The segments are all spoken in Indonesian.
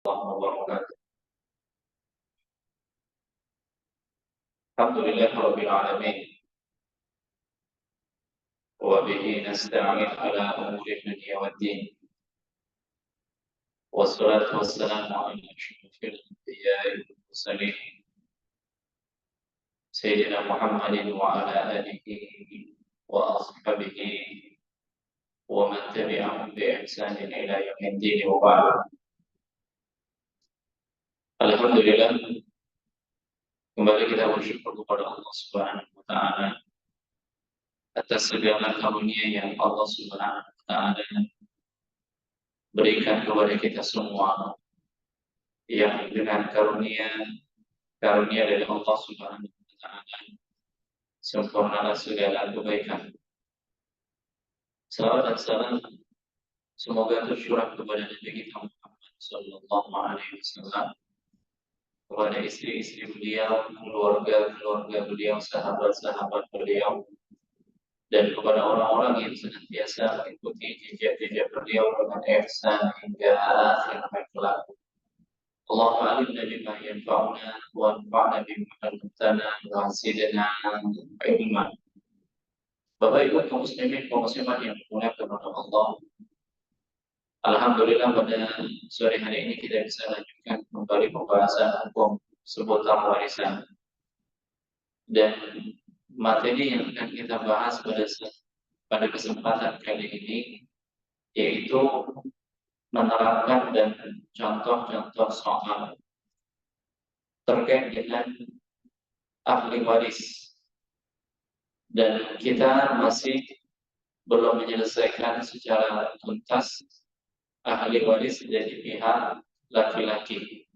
Wabarakatuh. Alhamdulillahirabbil alamin wa bihi nasta'in ala umuri dunya waddin. Wassalatu wassalamu ala asyrafil anbiya'i wal mursalin sayyidina Muhammadin wa ala alihi wa ashabihi wa man tabi'ahum bi ihsanin ila yaumiddin wa ba'd. Alhamdulillah, kembali kita bersyukur kepada Allah Subhanahu wa taala atas segala karunia yang Allah Subhanahu wa taala berikan kepada kita semua, yang dengan karunia dari Allah Subhanahu wa taala sempurnalah segala kebaikan. Salawat dan salam semoga tercurah kepada Nabi kita Muhammad sallallahu alaihi wasallam, kepada istri-istri beliau, keluarga beliau, sahabat-sahabat beliau, dan kepada orang-orang yang senantiasa mengikuti jejak-jejak beliau dengan ihsan hingga akhir hayat kelak. Allahumma alimna bima yanfa'una wa anfa'na bima 'allamtana wa zidna ilma. Bapak Ibu kaum muslimin kaum muslimat yang dimuliakan oleh Allah. Alhamdulillah pada sore hari ini kita bisa lanjutkan kembali pembahasan hukum seputar warisan. Dan materi yang akan kita bahas pada kesempatan kali ini yaitu menerapkan dan contoh-contoh soal terkait dengan ahli waris, dan kita masih belum menyelesaikan secara tuntas ahli waris dari pihak laki-laki.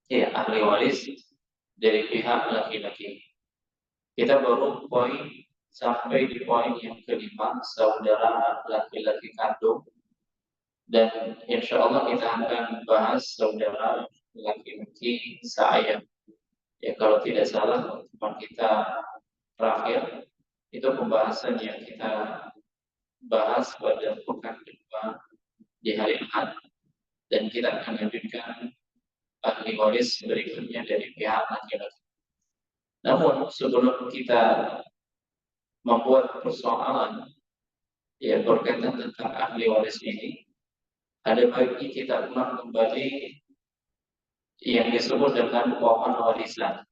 Ya, ahli waris dari pihak laki-laki. Kita baru sampai di poin yang kelima, saudara laki-laki kandung. Dan insya Allah kita akan bahas saudara laki-laki seayah. Ya, kalau tidak salah teman kita terakhir itu pembahasan yang kita bahas pada pekan kedua di hari Ahad, dan kita akan lanjutkan ahli waris berikutnya dari pihak laki-laki. Namun sebelum kita membuat persoalan yang berkaitan tentang ahli waris ini, ada baiknya kita ulang kembali yang disebut dengan pohon warisan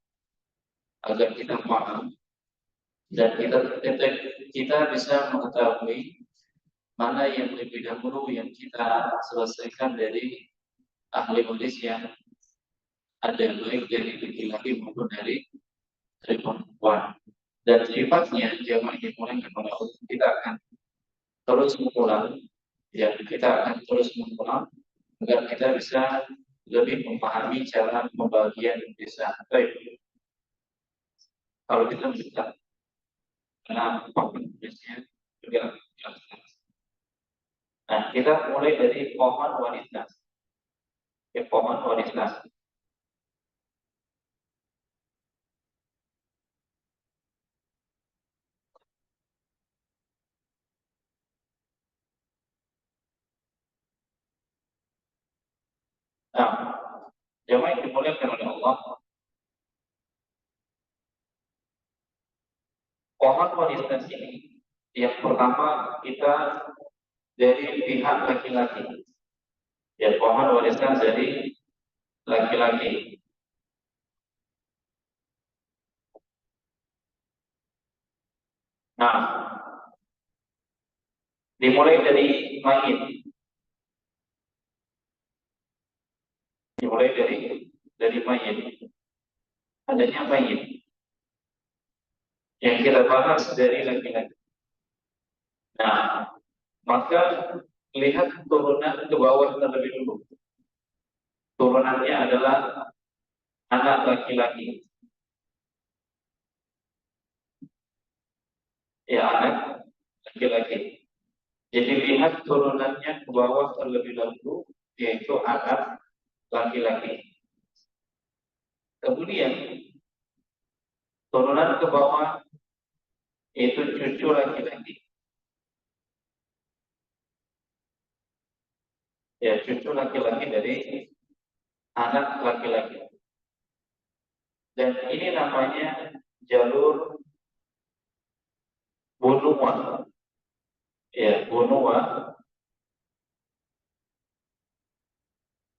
agar kita paham dan kita bisa mengetahui mana yang lebih dahulu yang kita selesaikan dari ahli waris yang ada, baik dari laki-laki maupun dari perempuan. Dan sifatnya jamaah dimulai oleh Allah, kita akan terus mengulang. Ya, kita akan terus mengulang agar kita bisa lebih memahami cara pembagian desa. Baik, kalau kita bisa, karena biasanya juga. Nah, kita mulai dari pohon warisan. Ya, pohon warisan. Nah, jamaah yang dimuliakan oleh Allah, pohon warisan ini yang pertama kita dari pihak laki-laki. Ya, pohon warisan dari laki-laki. Nah, dimulai dari mayit. Dimulai dari mayit. Adanya mayit yang kita bahas dari laki-laki. Nah, maka lihat turunan ke bawah terlebih dulu. Turunannya adalah anak laki-laki. Ya, anak laki-laki. Jadi lihat turunannya ke bawah terlebih dahulu, yaitu anak laki-laki. Kemudian turunan ke bawah yaitu cucu laki-laki. Ya, cucu laki-laki dari anak laki-laki. Dan ini namanya jalur bunuwa. Ya, bunuwa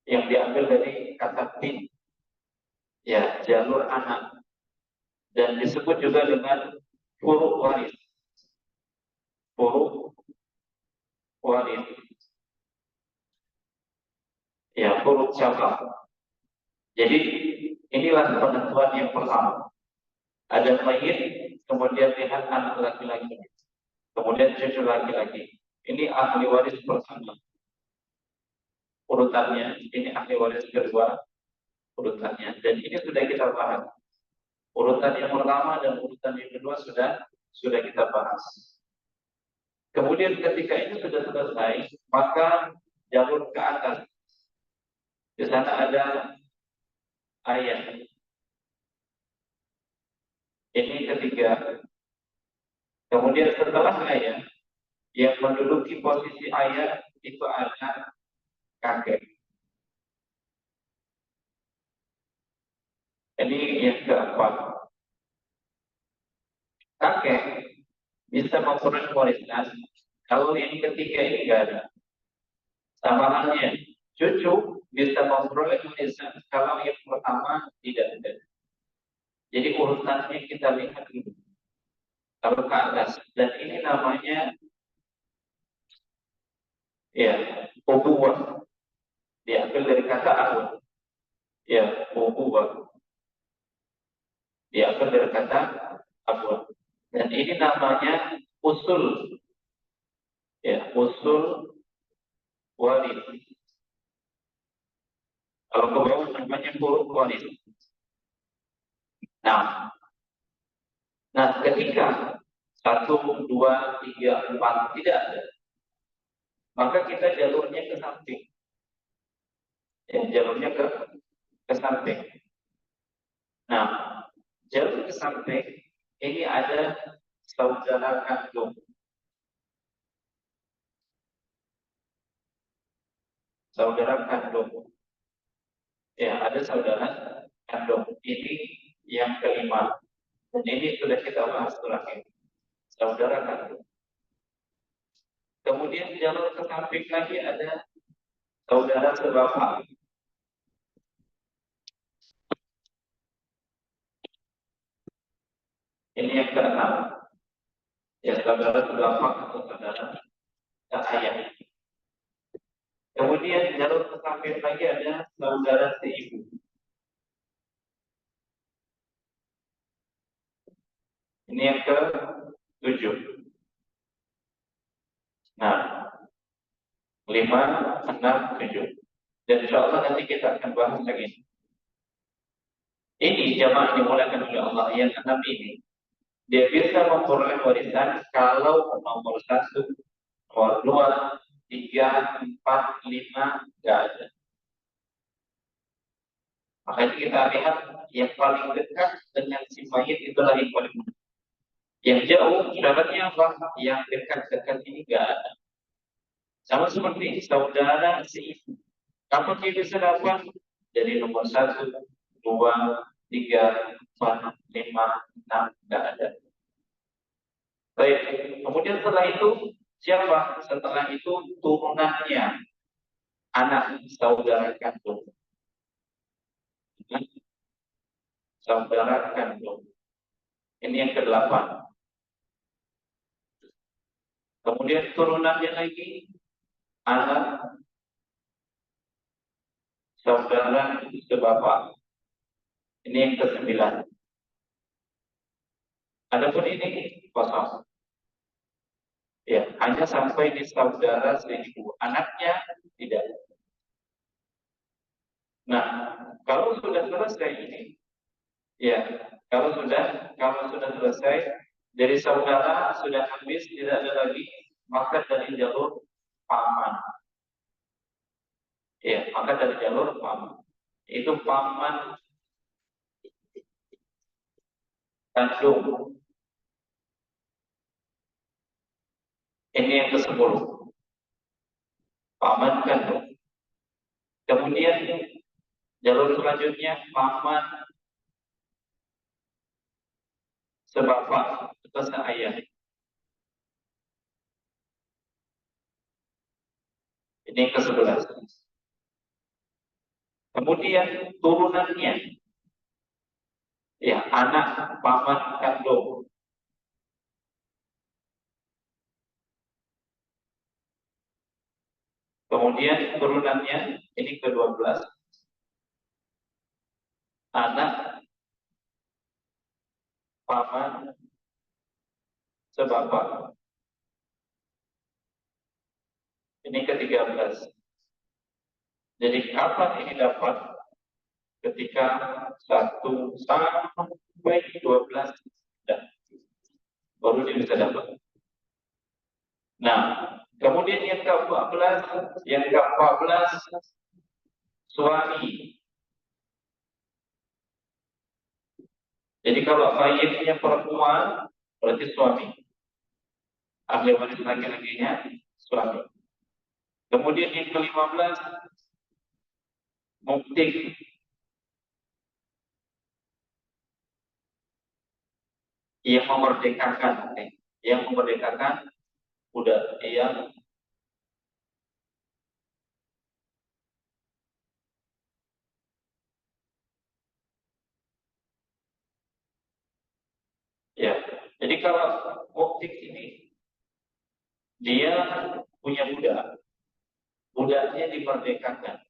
yang diambil dari kata bin. Ya, jalur anak. Dan disebut juga dengan furu waris. Furu waris. Ya, furu cabang. Jadi inilah penentuan yang pertama. Ada mayit, kemudian lihat anak laki-laki, kemudian cucu laki-laki. Ini ahli waris pertama. Urutannya, ini ahli waris kedua, urutannya. Dan ini sudah kita bahas. Urutan yang pertama dan urutan yang kedua sudah kita bahas. Kemudian ketika ini sudah selesai, maka jalur ke atas. Di sana ada ayat. Ini ketiga. Kemudian setelah ayat, yang menduduki posisi ayat itu ada kakek. Ini yang keempat. Kakek bisa memperoleh warisan kalau yang ketiga ini enggak ada. Sama halnya, cucu bisa memperoleh warisan kalau yang pertama tidak ada. Jadi urutannya kita lihat dulu. Kalau ke atas, dan ini namanya ya ubuwah, diambil dari kata awal. Ya, ubuwah diambil dari kata awal. Dan ini namanya usul. Ya, usul waris. Kalau ke bawah namanya furu waris. Nah, ketika 1, 2, 3, 4 tidak ada, maka kita jalurnya ke samping. Ya, jalurnya ke samping. Nah, jalur ke samping ini ada saudara kandung. Saudara kandung. Ya, ada saudara kandung. Ini yang kelima. Dan ini sudah kita bahas terakhir. Saudara kandung. Kemudian jalur ke samping lagi ada saudara sebapak. Ini yang keenam. Ya, saudara sebapak atau saudara ayah. Kemudian jalur ke samping lagi ada saudara seibu. Ini yang ke-7. Nah, 5, 6, 7. Dan insya Allah nanti kita akan bahas lagi. Ini jamaah dimulakan oleh Allah yang 6 ini. Dia bisa memperoleh warisan kalau nomor 1, nomor 2, 3, 4, 5 nggak ada. Makanya kita lihat yang paling dekat dengan si mayit itulah yang paling mudah. Yang jauh syaratnya apa? Yang dekat-dekat ini nggak ada. Sama seperti saudara seibu. Kapan dia bisa dapat? Dari nomor 1, 2, 3, 4, 5, 6 nggak ada. Baik. Kemudian setelah itu siapa? Setelah itu turunannya, anak saudara kandung. Saudara kandung. Ini yang ke-8. Kemudian turunannya lagi anak saudara sebapak. Ini yang ke-9. Adapun ini kosong. Ya, hanya sampai di saudara seibu. Anaknya tidak. Nah, kalau sudah selesai ini, ya, kalau sudah selesai dari saudara sudah habis, tidak ada lagi, maka dari jalur paman. Ya, maka dari jalur paman. Itu paman kandung. Ini yang ke-10. Paman kandung. Kemudian Jalur selanjutnya paman sebapak atau seayah. Ini ke-11. Kemudian turunannya, ya anak paman kandung. Kemudian turunannya ini ke-12, anak paman sebapak. Ini ke-13. Jadi kapan ini dapat? Ketika 1 sampai 12 baru dia bisa dapat. Nah, kemudian yang ke-14 suami. Jadi kalau bayinya perempuan berarti suami. Ahli waris laki-lakinya suami. Kemudian yang ke-15 muktik. Yang memerdekakan budak yang ya. Jadi kalau muktik ini dia punya budaknya dimerdekakan.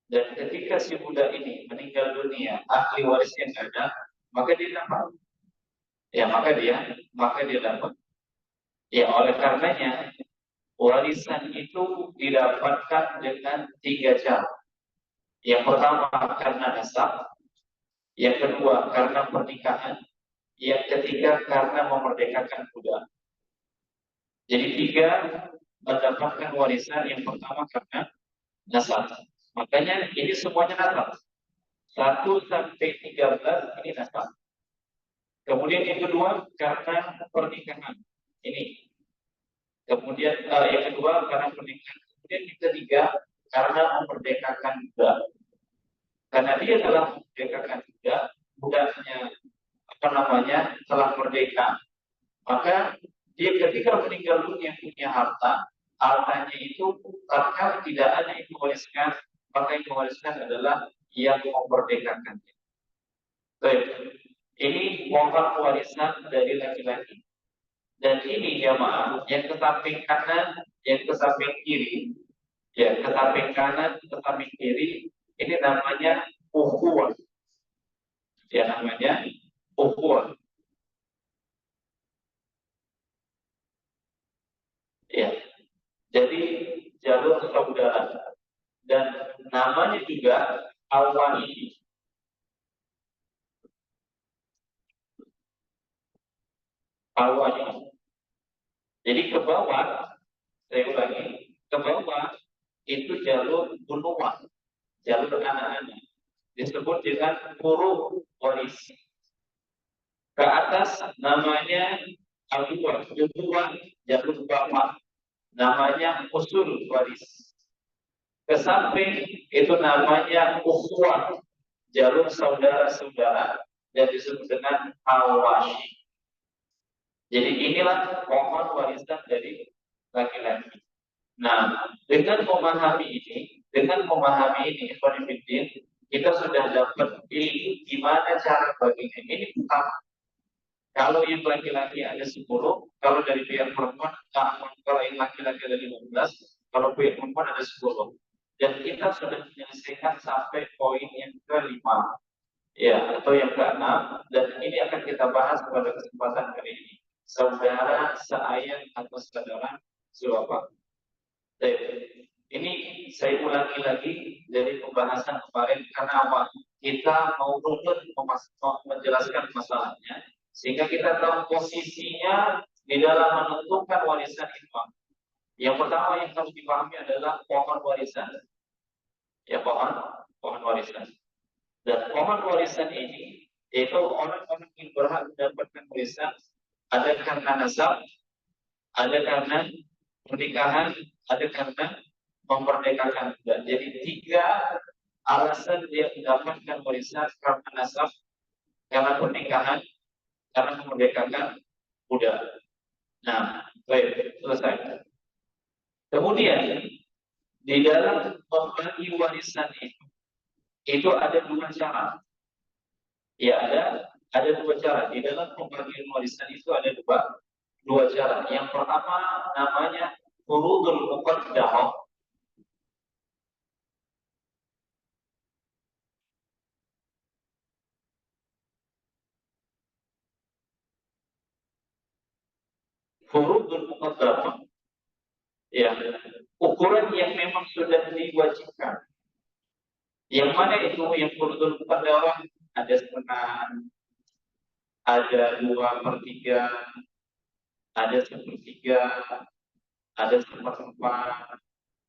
Dan ketika si budak ini meninggal dunia, ahli warisnya tidak ada, maka dia dapat. Ya, maka dia dapat. Ya, oleh karenanya warisan itu didapatkan dengan 3 cara. Yang pertama karena nasab, yang kedua karena pernikahan, yang ketiga karena memerdekakan budak. Jadi 3 mendapatkan warisan. Yang pertama karena nasab. Makanya ini semuanya nasab. 1 sampai 13 ini nasab. Kemudian yang kedua karena pernikahan. Ini. Kemudian yang kedua karena pernikahan. Kemudian yang ketiga karena memerdekakan budak. Karena dia telah memerdekakan budaknya telah merdeka, maka dia ketika meninggal dunia punya hartanya itu tatkala tidak ada yang mewariskan, maka yang mewariskan adalah yang memerdekakan. Baik, ini mohon warisan dari laki-laki. Dan ini jamaah yang ke samping kanan, yang ke samping kiri, ya ke samping kanan, ke samping kiri, ini namanya ukhuwah. Ya namanya ukhuwah. Ya. Jadi jalur saudara dan namanya juga al-wali. Al-wali. Jadi ke bawah, saya ulangi, ke bawah itu jalur bunuwah, jalur anak-anak. Disebut dengan furu waris. Ke atas namanya al-bunuwah, jalur bawah namanya usul waris. Ke samping itu namanya ukhuwah, jalur saudara-saudara yang disebut dengan al-washi. Jadi inilah pohon warisan dari laki-laki. Nah, dengan memahami ini, Ikhwan Fillah, kita sudah dapat pilih gimana cara baginya. Ini pertama. Kalau yang laki-laki ada 10, kalau dari pihak perempuan, kalau yang laki-laki ada 15, kalau pihak perempuan ada 10. Dan kita sudah menyelesaikan sampai poin yang ke-5, ya, atau yang ke-6, dan ini akan kita bahas pada kesempatan kali ini. Saudara seayah atau saudara sebapak. Ini saya ulangi lagi dari pembahasan kemarin karena apa? Kita mau runut menjelaskan masalahnya sehingga kita tahu posisinya di dalam menentukan warisan infak. Yang pertama yang harus dipahami adalah pohon warisan. Ya, pohon warisan. Dan pohon warisan ini yaitu orang-orang yang berhak mendapatkan warisan ada karena nasab, ada karena pernikahan, ada karena memerdekakan budak. Jadi alasan dia mendapatkan warisan karena nasab, karena pernikahan, karena memerdekakan budak. Nah, baik, selesai. Kemudian di dalam membagi warisan itu ada dua cara. Ya, ada dua cara. Di dalam pembagian warisan itu ada dua cara. Yang pertama namanya furudul muqaddarah. Furudul muqaddarah, ya, ukuran yang memang sudah diwajibkan. Yang mana itu yang furudul muqaddarah? Ada setengah, ada 2/3, ada 1/3, ada 1/4,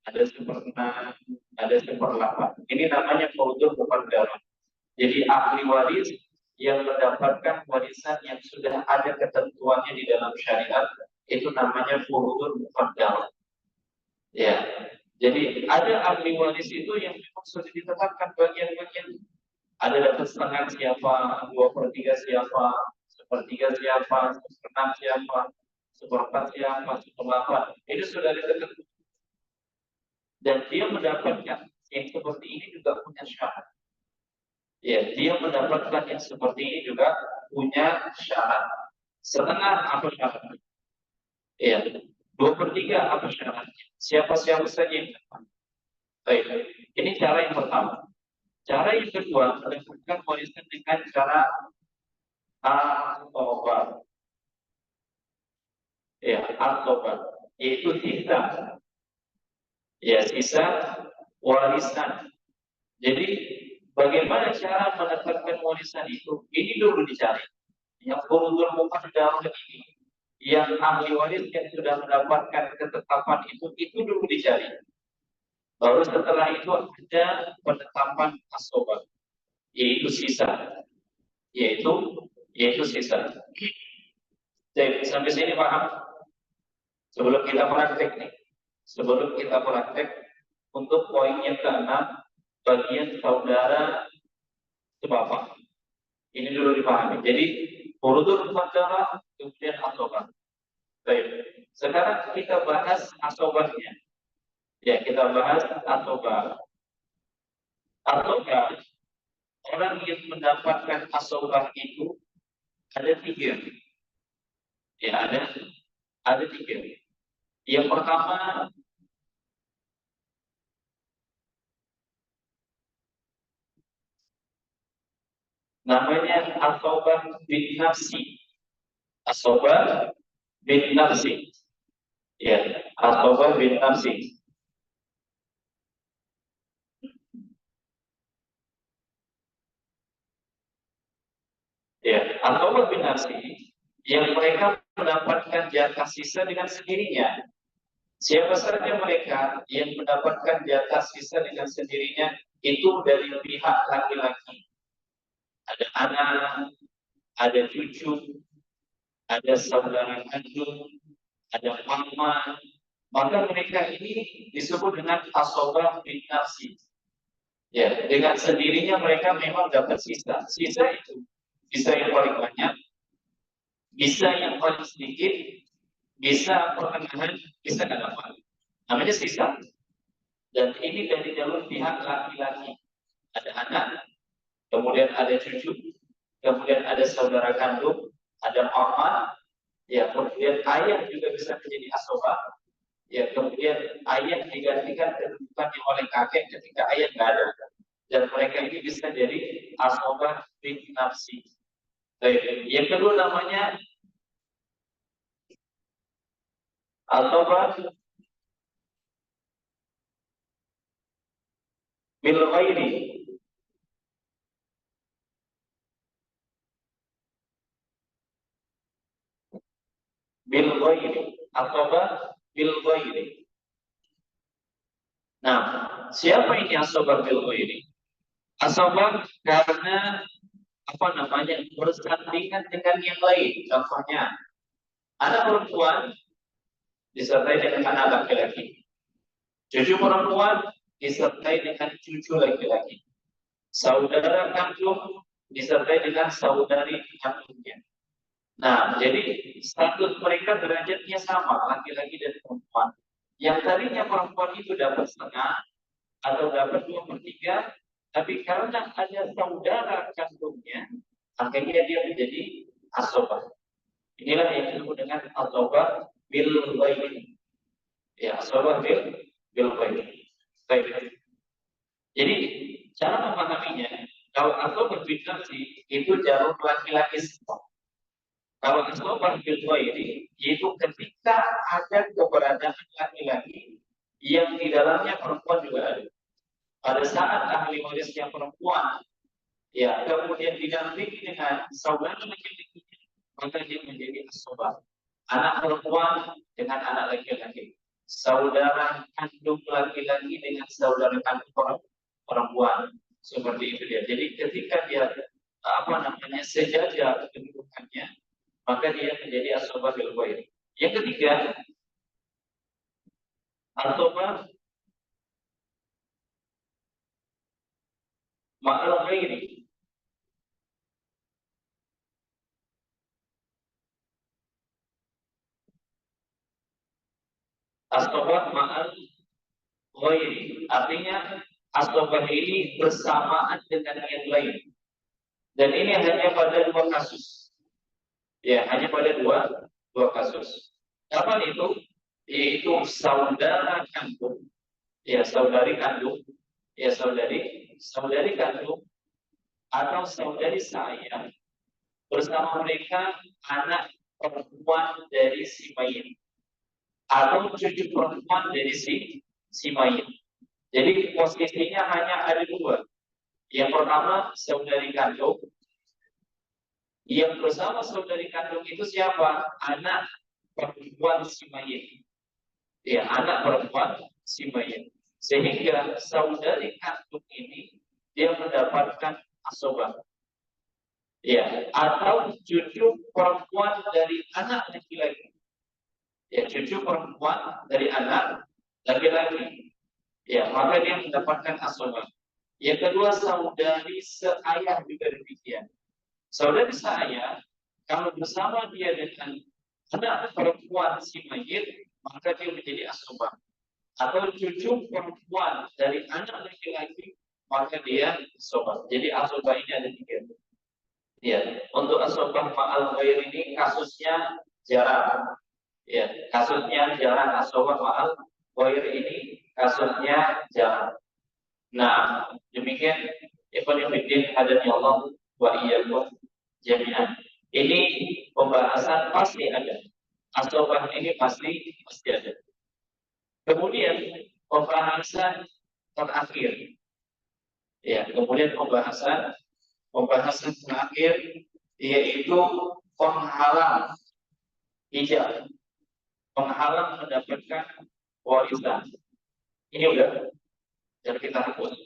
ada 1/6, ada 1/8. Ini namanya furudul muqaddarah. Jadi ahli waris yang mendapatkan warisan yang sudah ada ketentuannya di dalam syariat itu namanya furudul muqaddarah. Ya. Jadi ada ahli waris itu yang memang sudah ditetapkan bagian-bagian. Ada dapat setengah siapa, 2/3 siapa, 1/3 siapa, 1/6 siapa, 1/4 siapa, 1/8. Itu sudah ditentukan. Dan dia mendapatkan yang seperti ini juga punya syarat. Ya, dia mendapatkan yang seperti ini juga punya syarat. Setengah apa syaratnya? Ya, 2/3 apa syaratnya? Siapa-siapa saja yang dapat. Baik, ini cara yang pertama. Cara yang kedua, mendapatkan warisan dengan cara atobat. Ya, atobat, yaitu sisa. Ya, sisa warisan. Jadi, bagaimana cara mendapatkan warisan itu? Ini dulu dicari. Yang furudul muqaddarah ini, yang ahli waris yang sudah mendapatkan ketetapan itu dulu dicari. Baru setelah itu ada penetapan asobat, yaitu sisa, yaitu sisa. Jadi sampai sini paham? Sebelum kita praktek nih, sebelum kita praktek untuk poin yang keenam, bagian saudara sebapak. Ini dulu dipahami. Jadi furudul muqaddarah kemudian asobat. Baik. Sekarang kita bahas asobatnya. Ya, kita bahas asobah. Asobah, orang yang mendapatkan asobah itu ada tiga. Ya, ada tiga. Yang pertama, namanya asobah bin nafsi. Asobah bin nafsi. Ya, asobah bin nafsi. Ya, asobah bin nafsi yang mereka mendapatkan jatah sisa dengan sendirinya. Siapa saja mereka yang mendapatkan jatah sisa dengan sendirinya itu dari pihak laki-laki. Ada anak, ada cucu, ada saudara kandung, ada mama. Maka mereka ini disebut dengan asobah bin nafsi. Ya, dengan sendirinya mereka memang dapat sisa. Sisa itu bisa yang paling banyak, bisa yang paling sedikit, bisa pertengahan, bisa nggak dapat. Namanya sisa. Dan ini dari jalur pihak laki-laki. Ada anak, kemudian ada cucu, kemudian ada saudara kandung, ada mama, ya kemudian ayah juga bisa menjadi asobah, ya kemudian ayah digantikan kedudukannya oleh kakek ketika ayah nggak ada, dan mereka ini bisa jadi asobah bin nafsi. Baik. Yang kedua namanya asobah bil ghairi. Bil ghairi. Asobah bil ghairi. Nah, siapa ini asobah bil ghairi? Asobah karena apa namanya bersandingan dengan yang lain. Contohnya, anak perempuan disertai dengan anak laki-laki. Cucu perempuan disertai dengan cucu laki-laki. Saudara kandung disertai dengan saudari kandungnya. Nah, jadi status mereka derajatnya sama, laki-laki dan perempuan. Yang tadinya perempuan itu dapat setengah atau dapat 2/3, tapi karena ada saudara kandungnya, akhirnya dia menjadi asobah. Inilah yang disebut dengan asobah bil ghaib. Ya, asobah bil ghaib. Baik. Jadi cara memahaminya, kalau asobah bil nafsi itu jalur laki-laki semua. Kalau asobah bil ghaib itu ketika ada keberadaan laki-laki yang di dalamnya perempuan juga ada. Pada saat ahli warisnya perempuan, ya kemudian didampingi dengan saudara laki-laki, maka dia menjadi asobah. Anak perempuan dengan anak laki-laki, saudara kandung laki-laki dengan saudara kandung perempuan, seperti itu dia. Jadi ketika dia sejajar kedudukannya, maka dia menjadi asobah bil ghaib. Yang ketiga, asobah ma'al ghairi. Asobah ma'al ghairi. Artinya asobah ini bersamaan dengan yang lain. Dan ini hanya pada 2 kasus. Ya, hanya pada dua kasus. Kapan itu? Yaitu saudara kandung. Ya, saudari kandung. Ya, saudari kandung atau saudari saya bersama mereka anak perempuan dari si mayit atau cucu perempuan dari si mayit. Jadi posisinya hanya ada 2. Yang pertama saudari kandung. Yang bersama saudari kandung itu siapa? Anak perempuan si mayit. Ya, anak perempuan si mayit. Sehingga saudari kandung ini dia mendapatkan asobah. Ya, atau cucu perempuan dari anak laki-laki. Ya, cucu perempuan dari anak laki-laki. Ya, maka dia mendapatkan asobah. Yang kedua, saudari seayah juga demikian. Saudari seayah, kalau bersama dia dengan anak perempuan si mayit, maka dia menjadi asobah. Atau cucu perempuan dari anak laki-laki, maka dia asobah. Jadi asobah ini ada 3. Ya, untuk asobah ma'al ghair ini kasusnya jarang. Ya, kasusnya jarang. Asobah ma'al ghair ini kasusnya jarang. Nah, demikian Ibn Fiddin hadani Allah wa iyyakum jami'an. Ini pembahasan pasti ada. Asobah ini pasti ada. Kemudian pembahasan terakhir. Ya, kemudian pembahasan terakhir yaitu penghalang ijab, penghalang mendapatkan warisan. Ini udah yang kita hapus.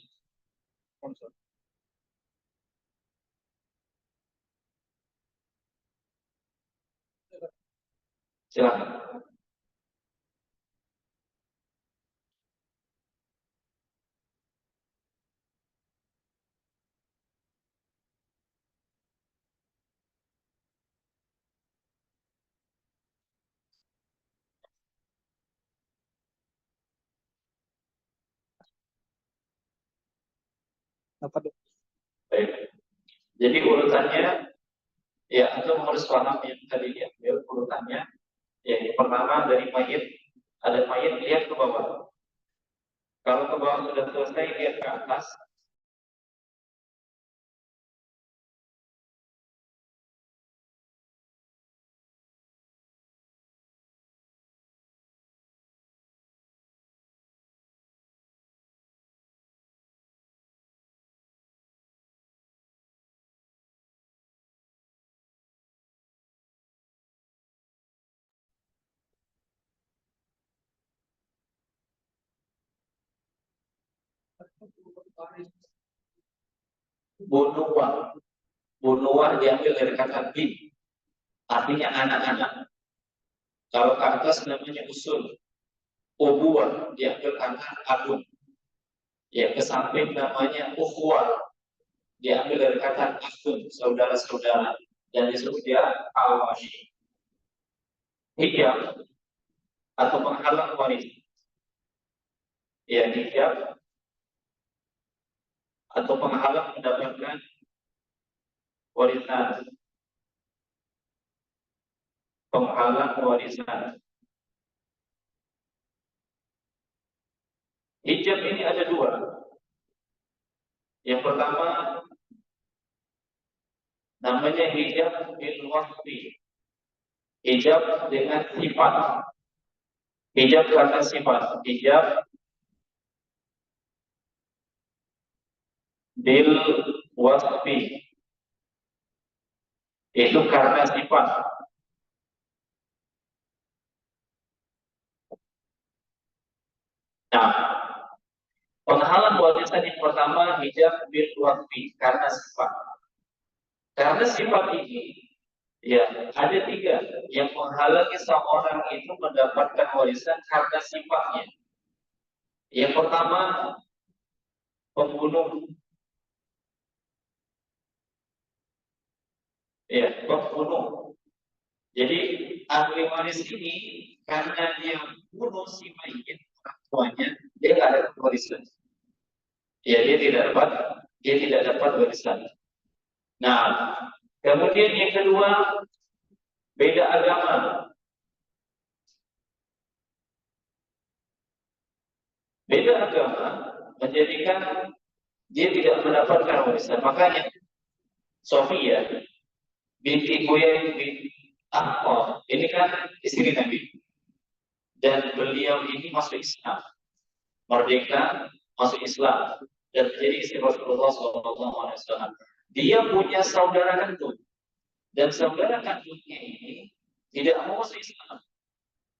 Silakan. Baik. Jadi urutannya, ya, atau harus paham yang tadi diambil urutannya. Ya, yang pertama dari mayit, ada mayit lihat ke bawah. Kalau ke bawah sudah selesai, lihat ke atas. Bunuwah, bunuwah diambil dari kata bin, artinya anak-anak. Kalau ke atas namanya usul. Ubuwah diambil kata abun. Ya, ke samping namanya ukhuwah, diambil dari kata akhun, saudara-saudara, dan disebut dia al-washi. Hijab atau penghalang waris. Ya, hijab atau penghalang mendapatkan warisan. Penghalang warisan. Hijab ini ada dua. Yang pertama namanya hijab bil wasfi. Hijab dengan sifat. Hijab karena sifat. Hijab bil wasfi. Itu karena sifat. Nah, penghalang warisan yang pertama hijab bil wasfi karena sifat. Karena sifat ini, ya, ada tiga yang menghalangi seorang itu mendapatkan warisan karena sifatnya. Yang pertama, pembunuh. Ya, pembunuh. Jadi ahli waris ini karena dia bunuh si mayit orang tuanya, dia nggak dapat warisan. Ya, dia tidak dapat warisan. Nah, kemudian yang kedua, beda agama. Beda agama menjadikan dia tidak mendapatkan warisan. Makanya Sofia binti Huyai binti Akhtar ini kan istri Nabi, dan beliau ini masuk Islam, merdeka, masuk Islam, dan menjadi istri Rasulullah SAW. Dia punya saudara kandung, dan saudara kandungnya ini tidak mau masuk Islam.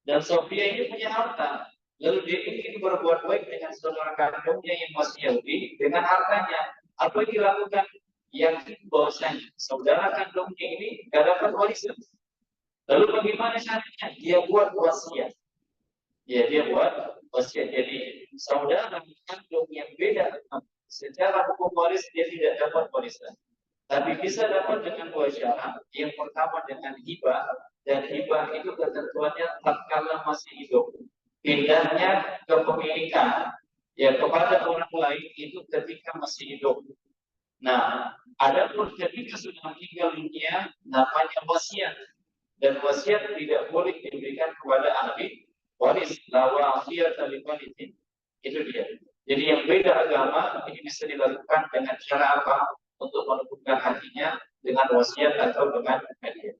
Dan Sofia ini punya harta, lalu dia ingin berbuat baik dengan saudara kandungnya yang masih Yahudi dengan hartanya. Apa yang dilakukan? Yakin bahwasanya saudara kandungnya ini tidak dapat warisan. Lalu bagaimana caranya? Dia buat wasiat. Ya, dia buat wasiat. Jadi saudara kandung yang beda, secara hukum waris dia tidak dapat warisan. Tapi bisa dapat dengan dua syarat. Yang pertama dengan hibah, dan hibah itu ketentuannya tatkala masih hidup. Pindahnya kepemilikan ya kepada orang lain itu ketika masih hidup. Nah, adapun ketika sudah meninggal dunia namanya wasiat, dan wasiat tidak boleh diberikan kepada ahli waris. La wasiyata li warithin. Itu dia. Jadi yang beda agama ini bisa dilakukan dengan cara apa? Untuk menentukan hatinya dengan wasiat atau dengan hadiah.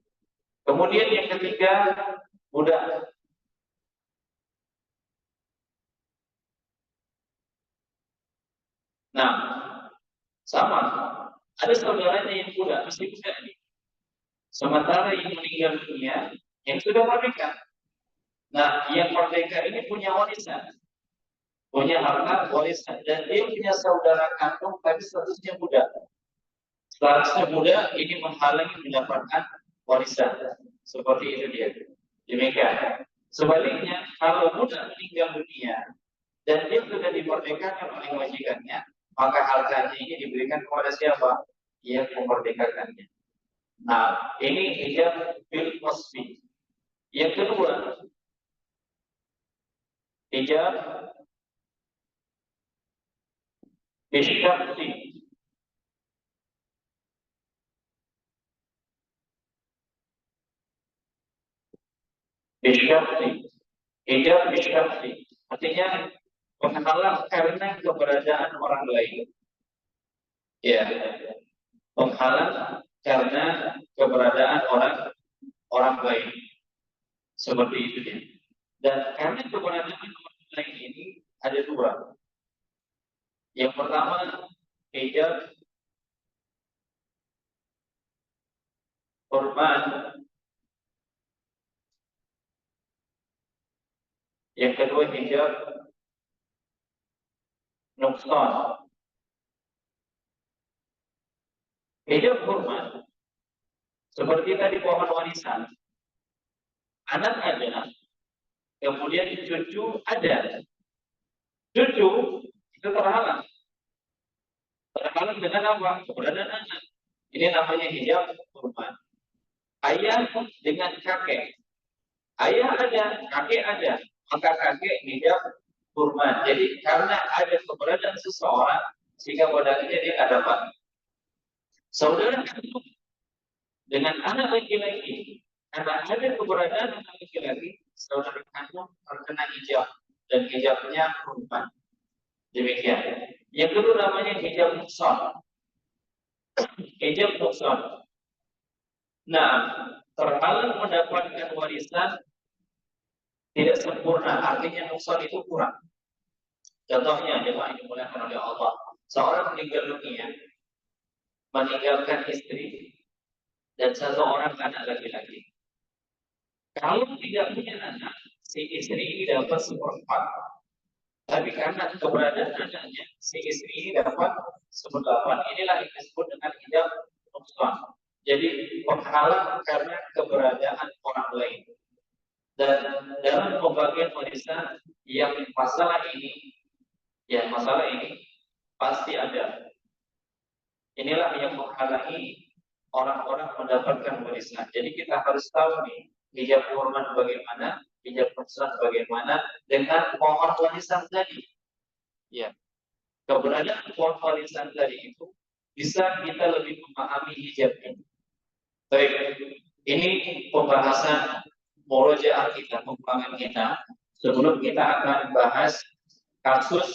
Kemudian yang ketiga, budak. Nah, sama. Ada saudaranya yang budak, mesti budak ini. Sementara yang meninggal dunia, yang sudah merdeka. Nah, yang merdeka ini punya warisan, punya harta warisan, dan dia punya saudara kandung tapi statusnya muda. Statusnya muda ini menghalangi mendapatkan warisan. Seperti itu dia. Demikian. Sebaliknya, kalau muda meninggal dunia dan dia sudah dimerdekakan oleh majikannya, maka hartanya ini diberikan kepada siapa? Yang memerdekakannya. Nah, ini hijab bil wasfi. Yang kedua, hijab bisyafti. Bisyafti. Hijab bisyafti. Artinya menghalang karena keberadaan orang lain. Ya, menghalang karena keberadaan orang lain. Seperti itu dia. Dan karena keberadaan orang lain ini ada dua. Yang pertama, hijab korban. Yang kedua, hijab nuksan. Hijab korban. Seperti tadi pohon warisan. Anak ada, kemudian cucu ada. Cucu itu terhalang. Terhalang dengan apa? Keberadaan anak. Ini namanya hijab kurban. Ayah dengan kakek. Ayah ada, kakek ada. Maka kakek hijab kurban. Jadi karena ada keberadaan seseorang, sehingga pada akhirnya dia tidak dapat. Saudara kandung dengan anak laki-laki, karena ada keberadaan anak laki-laki, saudara kandung terkena hijab. Dan hijabnya kurban. Demikian. Yang kedua namanya hijab nuksan. Hijab nuksan. Nah, terhalang mendapatkan warisan tidak sempurna, artinya nuksan itu kurang. Contohnya, jemaah yang dimuliakan oleh Allah, seorang meninggal dunia, meninggalkan istri dan satu orang anak laki-laki. Kalau tidak punya anak, si istri ini dapat seperempat. Tapi karena keberadaan anaknya, si istri ini dapat seperdelapan. Inilah yang disebut dengan hijab nuksan. Jadi penghalang karena keberadaan orang lain. Dan dalam pembagian warisan yang masalah ini pasti ada. Inilah yang menghalangi orang-orang mendapatkan warisan. Jadi kita harus tahu nih, hijab kurban bagaimana, hijab nuksan bagaimana dengan pohon warisan tadi. Ya, keberadaan pohon warisan tadi itu bisa kita lebih memahami hijab ini. Baik, ini pembahasan murojaah kita, pengembangan kita. Sebelum kita akan bahas kasus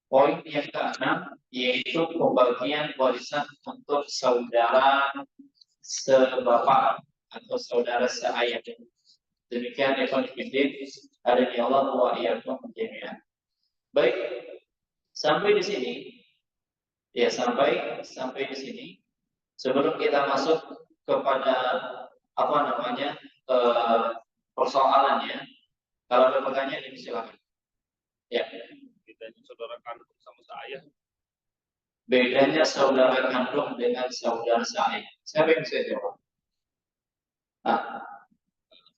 poin yang ke-6, yaitu pembagian warisan untuk saudara sebapak atau saudara seayah. Demikian ikhwan fillah, hadani Allah wa iyyakum jami'an. Baik, sampai di sini. Ya, sampai di sini. Sebelum kita masuk kepada persoalannya, kalau ada pertanyaan ini silakan. Ya. Bedanya saudara kandung sama seayah. Bedanya saudara kandung dengan saudara seayah. Siapa yang bisa jawab?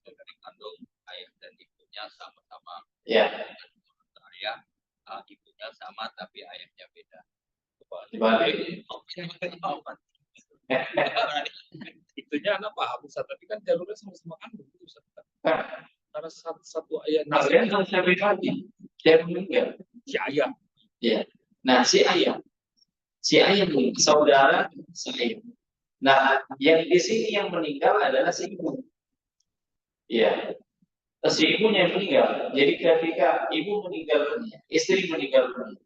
Saudara kandung, ayah dan ibunya sama-sama. Ya. Ayah, ibunya sama tapi ayahnya beda. Dibalik. Itunya anak paham, Ustaz, tapi kan jalurnya sama-sama kandung, Ustaz. Karena satu ayah Kalian harus lebih lagi. Dia meninggal. Si ayah. Ya. Nah, si ayah meninggal, saudara saya. Nah, yang di sini yang meninggal adalah si ibu. Ya. Si ibunya yang meninggal. Jadi ketika ibu meninggal dunia, istri meninggal dunia.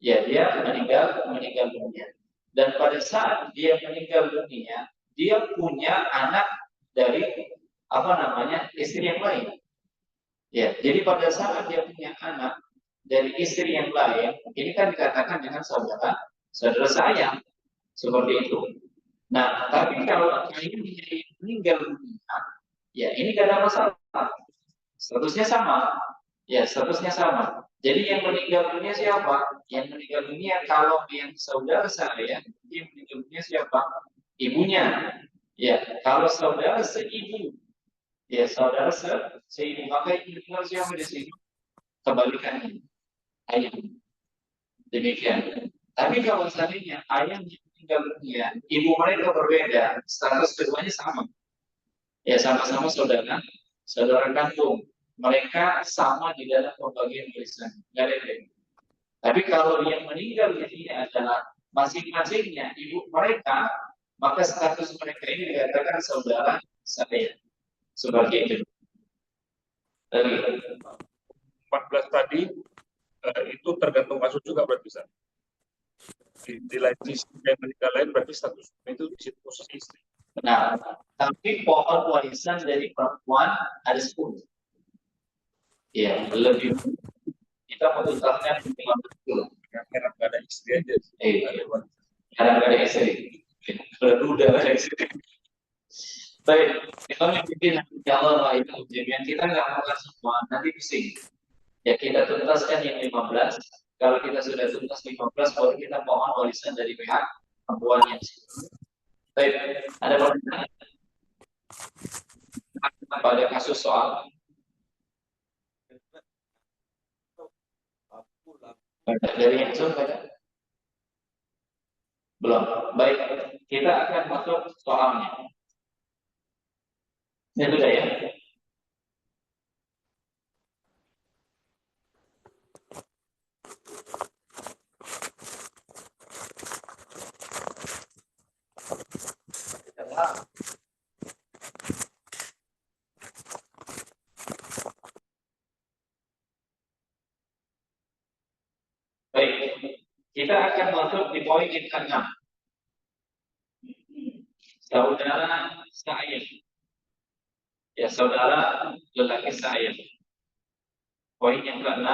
Ya, dia meninggal dunia. Dan pada saat dia meninggal dunia, dia punya anak dari istri yang lain. Ya, jadi pada saat dia punya anak dari istri yang lain, ini kan dikatakan dengan saudara sayang, seperti itu. Nah, tapi kalau ini meninggal dunia, ya ini tidak ada masalah. Statusnya sama. Ya, statusnya sama. Jadi yang meninggal dunia siapa? Yang meninggal dunia kalau yang saudara saya, yang meninggal dunia siapa? Ibunya. Ya, kalau saudara seibu, ya saudara seibu, maka yang meninggal siapa di sini? Kebalikannya, ayah. Demikian. Tapi kalau seandainya ayah meninggal dunia, ibu mereka berbeda, status keduanya sama. Ya, sama-sama saudara kandung. Mereka sama di dalam pembagian warisan. Nggak ada yang. Tapi kalau yang meninggal di sini adalah masing-masingnya ibu mereka, maka status mereka ini dikatakan saudara saya. Seperti itu. 14 tadi itu tergantung kasus juga berarti, Ustaz. Di lain sisi yang meninggal lain berarti status itu di situ posisi istri. Nah, tapi pohon warisan dari perempuan ada 10. Ya, lebih kita memutuskan 15 karena nggak ada istri aja. Karena nggak ada istri. Kalau udah ada istri. Baik, kita mungkin ya Allah itu ujian kita nggak mau semua, nanti pusing. Ya kita tuntaskan yang 15. Kalau kita sudah tuntas 15, baru kita mohon warisan dari pihak perempuan yang baik, ada pertanyaan pada kasus soal Dari yang Zoom ada? Belum. Baik, kita akan masuk soalnya. Ini sudah ya. Baik, kita akan masuk di poin yang ke-6. Saudara saya. Ya, saudara lelaki saya. Poin yang ke-6.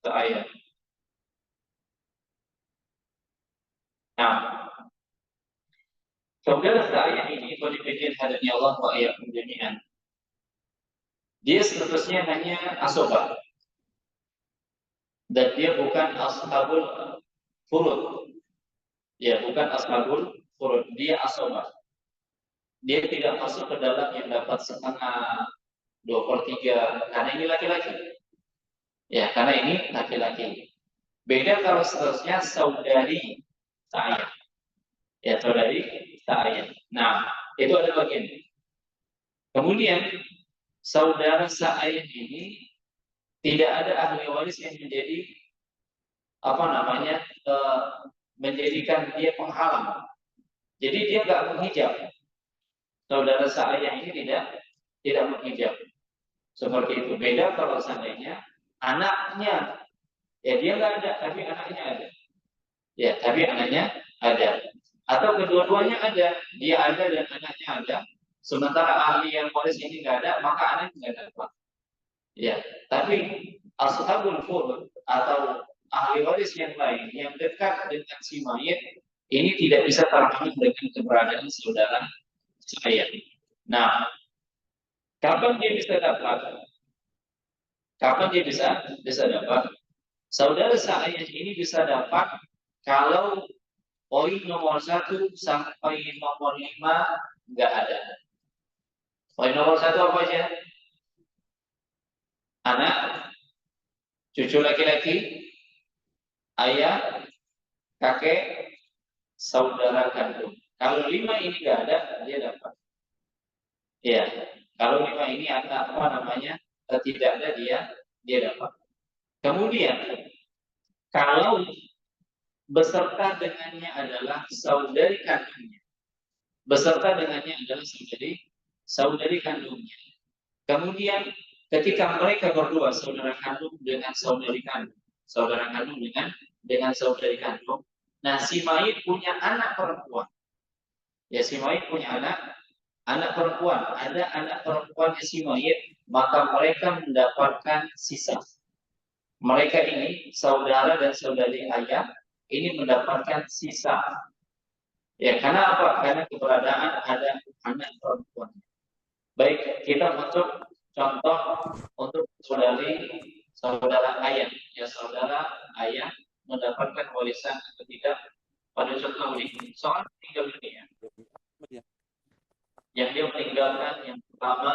Saya. Nah, saudara saya ini kalau dipikir hadapnya Allah wa iyyakum jami'an. Dia statusnya hanya asobah. Dan dia bukan ashabul furud. Ya, bukan ashabul furud. Dia asobah. Dia tidak masuk ke dalam yang dapat setengah 2/3 karena ini laki-laki. Ya, karena ini laki-laki. Beda kalau seterusnya saudari saya. Ya, saudari saya. Nah, itu ada bagian. Kemudian saudara saya ini tidak ada ahli waris yang menjadi menjadikan dia penghalang. Jadi dia nggak menghijab. Saudara saya ini tidak menghijab. Seperti itu. Beda kalau seandainya anaknya, ya dia nggak ada, tapi anaknya ada. Ya, tapi anaknya ada. Atau kedua-duanya ada, dia ada dan anaknya ada. Sementara ahli yang waris ini nggak ada, maka anaknya nggak dapat. Ya, tapi ashabul furud atau ahli waris yang lain yang dekat dengan si mayit ini tidak bisa terhalang dengan keberadaan saudara saya. Nah, kapan dia bisa dapat? Kapan dia bisa dapat? Saudara saya ini bisa dapat kalau poin nomor 1 sampai nomor 5 nggak ada. Poin nomor 1 apa aja? Anak, cucu laki-laki, ayah, kakek, saudara kandung. Kalau 5 ini nggak ada, dia dapat. Ya, kalau 5 ini tidak ada, dia dapat. Kemudian kalau beserta dengannya adalah saudari kandungnya. Beserta dengannya adalah saudari kandungnya. Kemudian ketika mereka berdua saudara kandung dengan saudari kandung, saudara kandung dengan saudari kandung, nah si mayit punya anak perempuan. Ya, si mayit punya anak perempuan. Ada anak perempuan si mayit, maka mereka mendapatkan sisa. Mereka ini saudara dan saudari ayah ini mendapatkan sisa. Ya, karena apa? Karena keberadaan ada anak perempuan. Baik, kita masuk contoh untuk saudara ayah. Ya, saudara ayah mendapatkan warisan atau tidak pada contoh ini. Soal meninggal dunia. Yang dia meninggalkan yang pertama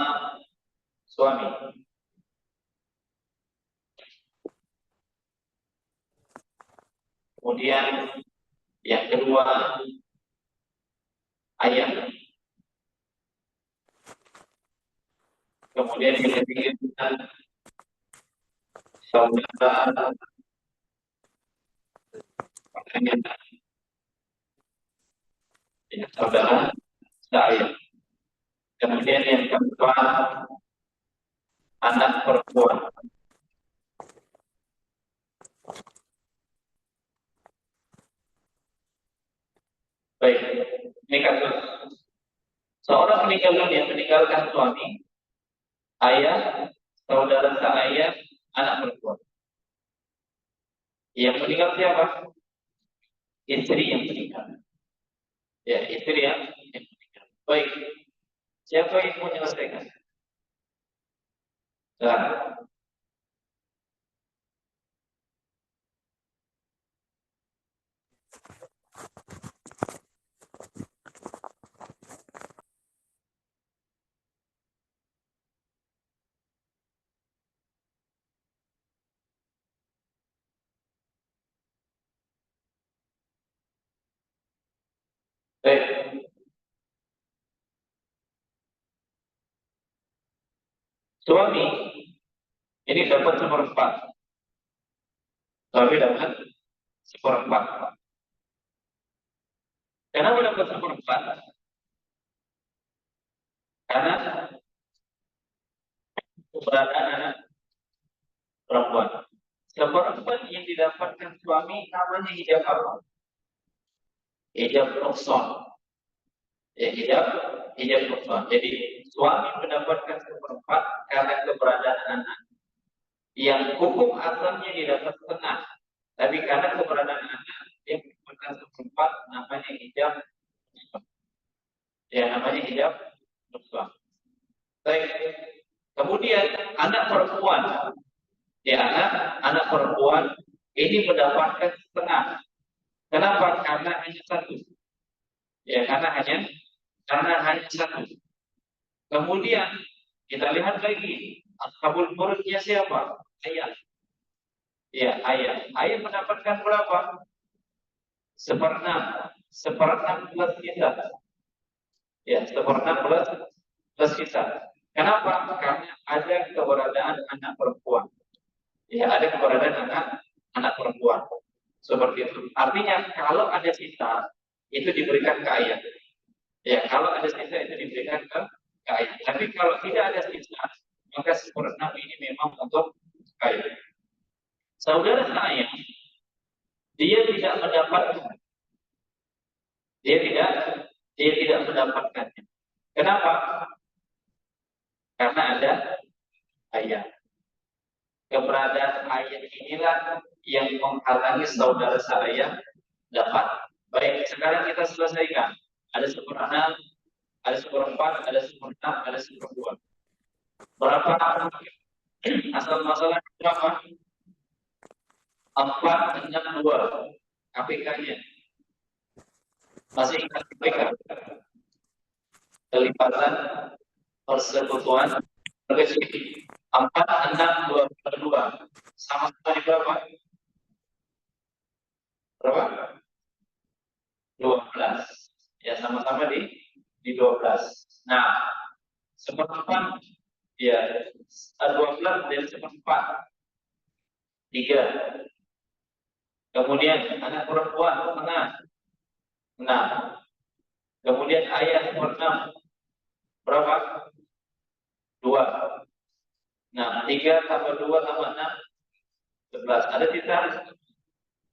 suami. Kemudian yang kedua ayah. Kemudian yang ketiga saudara saudara saya. Kemudian yang keempat anak perempuan. Baik, ini kasus seorang meninggal dunia meninggalkan suami, ayah, saudara seayah, anak perempuan. Yang meninggal siapa? Istri yang meninggal. Ya, istri yang meninggal. Baik, siapa yang mau menyelesaikan? Nah, Suami ini dapat seperempat. Suami dapat seperempat. Kenapa dapat seperempat? Karena keberadaan anak perempuan. Seperempat yang didapatkan suami namanya hijab apa? Hijab nukson. Ya, hijab nukson. Jadi suami mendapatkan seperempat karena keberadaan anak. Yang hukum asalnya didapat setengah, tapi karena keberadaan anak dia mendapatkan seperempat, namanya hijab. Ya, namanya hijab nukson. Baik. Kemudian anak perempuan. Ya, anak perempuan ini mendapatkan setengah. Kenapa? Karena hanya satu. Ya, karena hanya satu. Kemudian kita lihat lagi ashabul furudnya siapa? Ayah. Ya, ayah. Ayah mendapatkan berapa? Seperenam plus kita. Ya, seperenam plus kita. Kenapa? Karena ada keberadaan anak perempuan. Ya, ada keberadaan anak perempuan. Seperti itu. Artinya kalau ada sisa itu diberikan ke ayah. Ya, kalau ada sisa itu diberikan ke ayah. Tapi kalau tidak ada sisa, maka seperenam ini memang untuk ayah. Saudara saya, dia tidak mendapatkan. Dia tidak mendapatkannya. Kenapa? Karena ada ayah. Keberadaan ayah inilah yang menghalangi saudara saya dapat. Baik, sekarang kita selesaikan. Ada seperenam, ada seperempat, ada seperenam, ada seperempat. Berapa asal masalah berapa? 462 KPK-nya. Masih ingat KPK? Kelipatan persekutuan berkecil. 462 sama-sama di berapa? Berapa? 12. Ya, sama-sama di 12. Nah, seperempat ya 12 dari seperempat 3. Kemudian anak perempuan setengah 6. Kemudian ayah seperenam berapa? 2. Nah, 3 tambah 2 tambah 6 11. Ada sisa?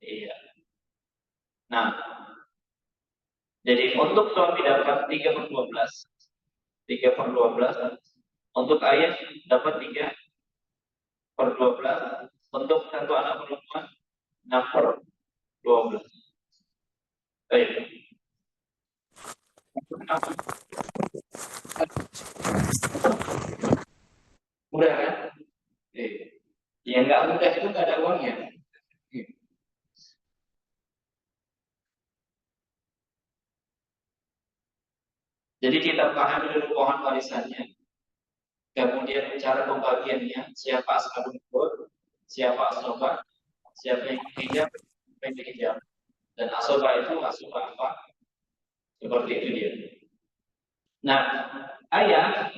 Iya. Nah, jadi untuk suami dapat 3/12. 3/12. Untuk ayah dapat 3/12. Untuk satu anak perempuan 6/12. Baik. Mudah kan? Yang nggak mudah itu nggak ada uangnya. Jadi kita pahami dulu pohon warisannya. Kemudian cara pembagiannya, siapa ashabul furud, siapa asobah, siapa yang hijab, dan asobah itu asobah apa? Seperti itu dia. Nah, ayah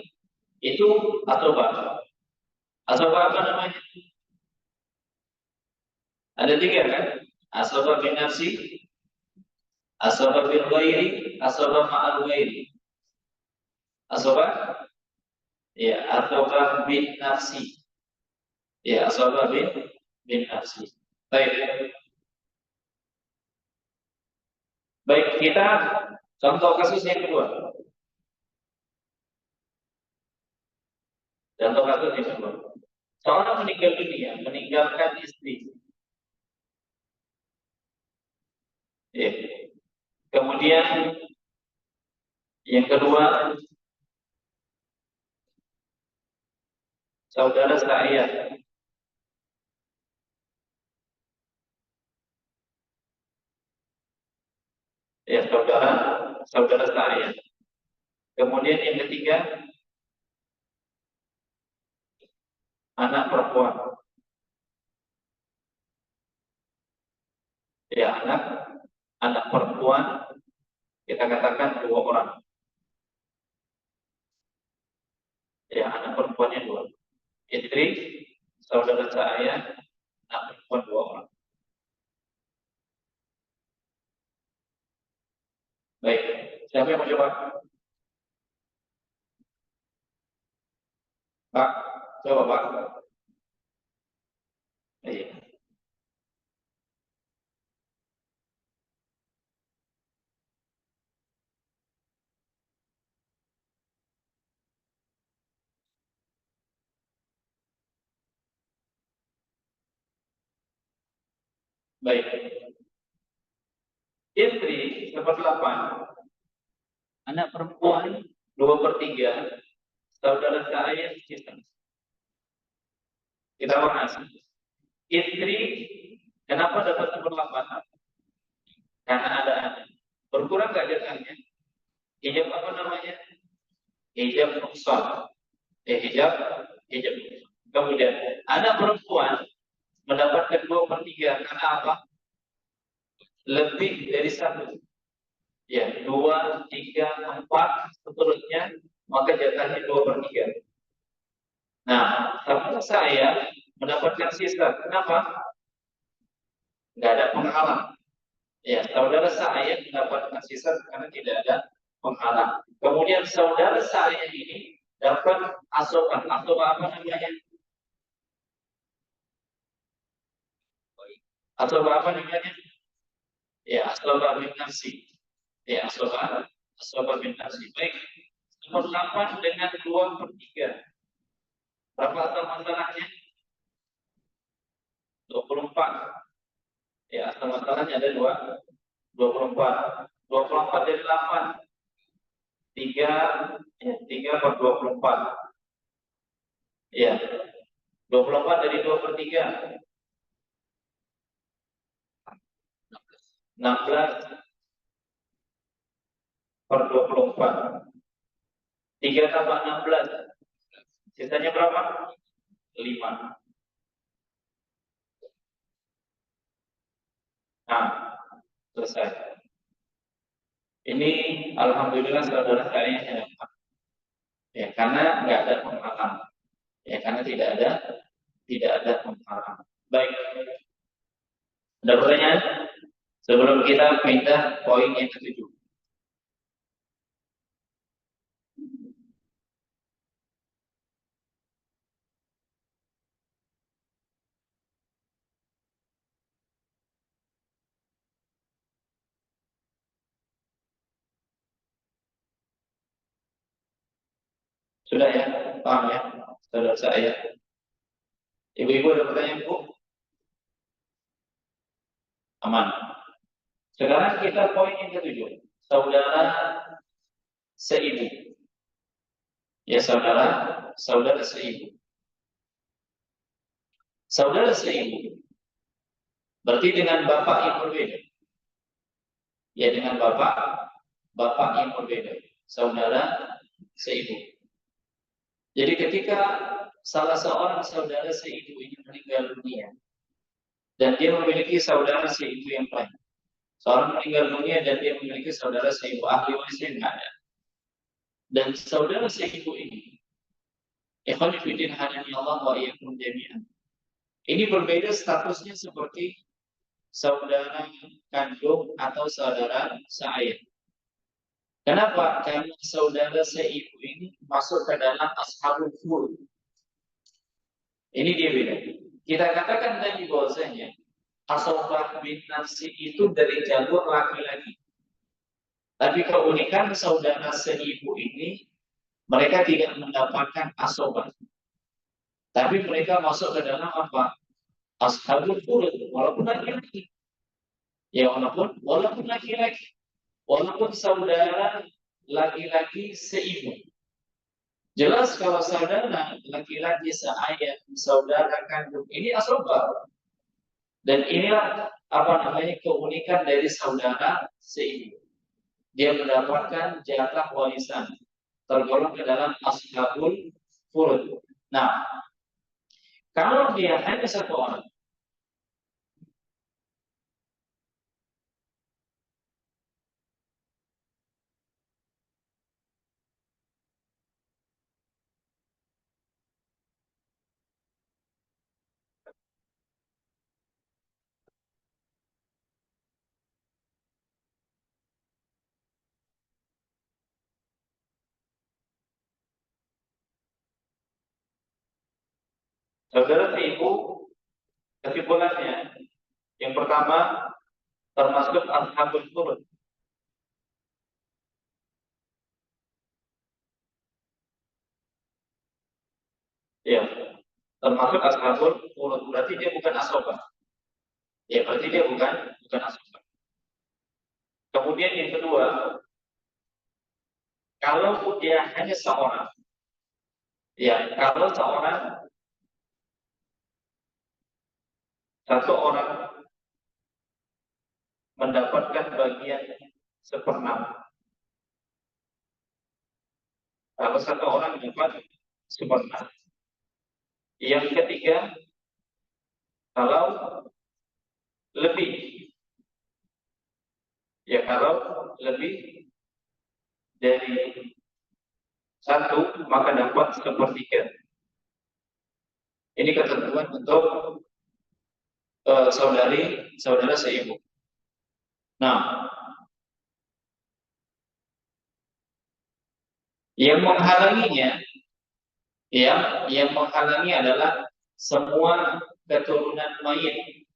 itu asobah. Asobah apa namanya? Ada 3 kan? Asobah bin nafsi, asobah bil ghairi, asobah ma'al ghairi. Asobah? Ya, asobah bin nafsi. Ya, asobah bin nafsi. Baik. Baik, kita contoh kasus yang kedua. Contoh kasus yang kedua. Seorang meninggal dunia, meninggalkan istri. Ya. Kemudian yang kedua, saudara saya. Ya, saudara saya. Kemudian yang ketiga, anak perempuan. Ya, anak perempuan, kita katakan 2 orang. Ya, anak perempuannya 2. istri saudara saya, anak perempuan 2 orang. Baik, siapa yang mau jawab? Pak, coba Pak. Iya. Baik. Istri 1/8, anak perempuan 2/3, saudara saya kita. Kita bahas. Istri kenapa dapat 1/8? Karena ada anak. Berkurang nggak jatahnya? Hijab apa namanya? Hijab nuksan. Hijab nuksan. Kemudian anak perempuan mendapatkan 2/3 karena apa? Lebih dari 1. Ya, 2, 3, 4, seterusnya, maka jatahnya 2/3. Nah, saudara saya mendapatkan sisa. Kenapa? Nggak ada penghalang. Ya, saudara saya mendapatkan sisa karena tidak ada penghalang. Kemudian saudara saya ini dapat asokan. Asokan apa namanya? Asokan apa namanya? Ya, asokan bin nafsi. Ya, asokan bin nafsi. Baik, nomor 8 dengan 2/3. Berapa asal masalahnya? 24. Ya, asal masalahnya ada 24. 24 dari 8. 3, ya, 3/24. Ya, 24 dari 2/3. 16/24. 3 tambah 16. Sisanya berapa? 5. Nah, selesai. Ini alhamdulillah saudara saya yang dapat. Ya, karena nggak ada penghalang. Ya, karena tidak ada penghalang. Baik. Ada pertanyaan? Sebelum kita pindah poin yang ke-7. Sudah ya? Paham ya? Saudara saya. Ibu-ibu ada pertanyaan, Bu? Aman. Sekarang kita poin yang ke-7. Saudara seibu. Ya, saudara seibu. Saudara seibu. Berarti dengan bapak yang berbeda. Ya, dengan bapak yang berbeda. Saudara seibu. Jadi ketika salah seorang saudara seibu ini meninggal dunia dan dia memiliki saudara seibu yang lain. Seorang meninggal dunia dan dia memiliki saudara seibu, ahli warisnya nggak ada. Dan saudara seibu ini, ikhwan fillah hadani Allah wa iyyakum jami'an. Ini berbeda statusnya seperti saudara kandung atau saudara seayah. Kenapa? Karena saudara seibu ini masuk ke dalam ashabul furud. Ini dia beda. Kita katakan tadi bahwasanya asobah bin nafsi itu dari jalur laki-laki. Tapi keunikan saudara seibu ini, mereka tidak mendapatkan asobah. Tapi mereka masuk ke dalam apa? Ashabul furud, walaupun laki-laki. Ya, walaupun laki-laki. Walaupun saudara laki-laki seibu. Jelas kalau saudara laki-laki seayah, saudara kandung, ini asobah. Dan inilah keunikan dari saudara seibu. Dia mendapatkan jatah warisan, tergolong ke dalam ashabul furud. Nah, kalau dia hanya satu orang, Saudara seibu, kesimpulannya yang pertama termasuk ashabul furud. Ya, termasuk ashabul furud. Berarti dia bukan asobah. Ya, berarti dia bukan asobah. Kemudian yang kedua, kalau dia hanya seorang, ya, kalau satu orang mendapatkan bagian seperenam, kalau satu orang dapat seperenam. Yang ketiga, kalau lebih, ya kalau lebih dari satu maka dapat sepertiga. Ini ketentuan untuk saudara seibu. Nah, yang menghalanginya, yang menghalangi adalah semua keturunan mayit.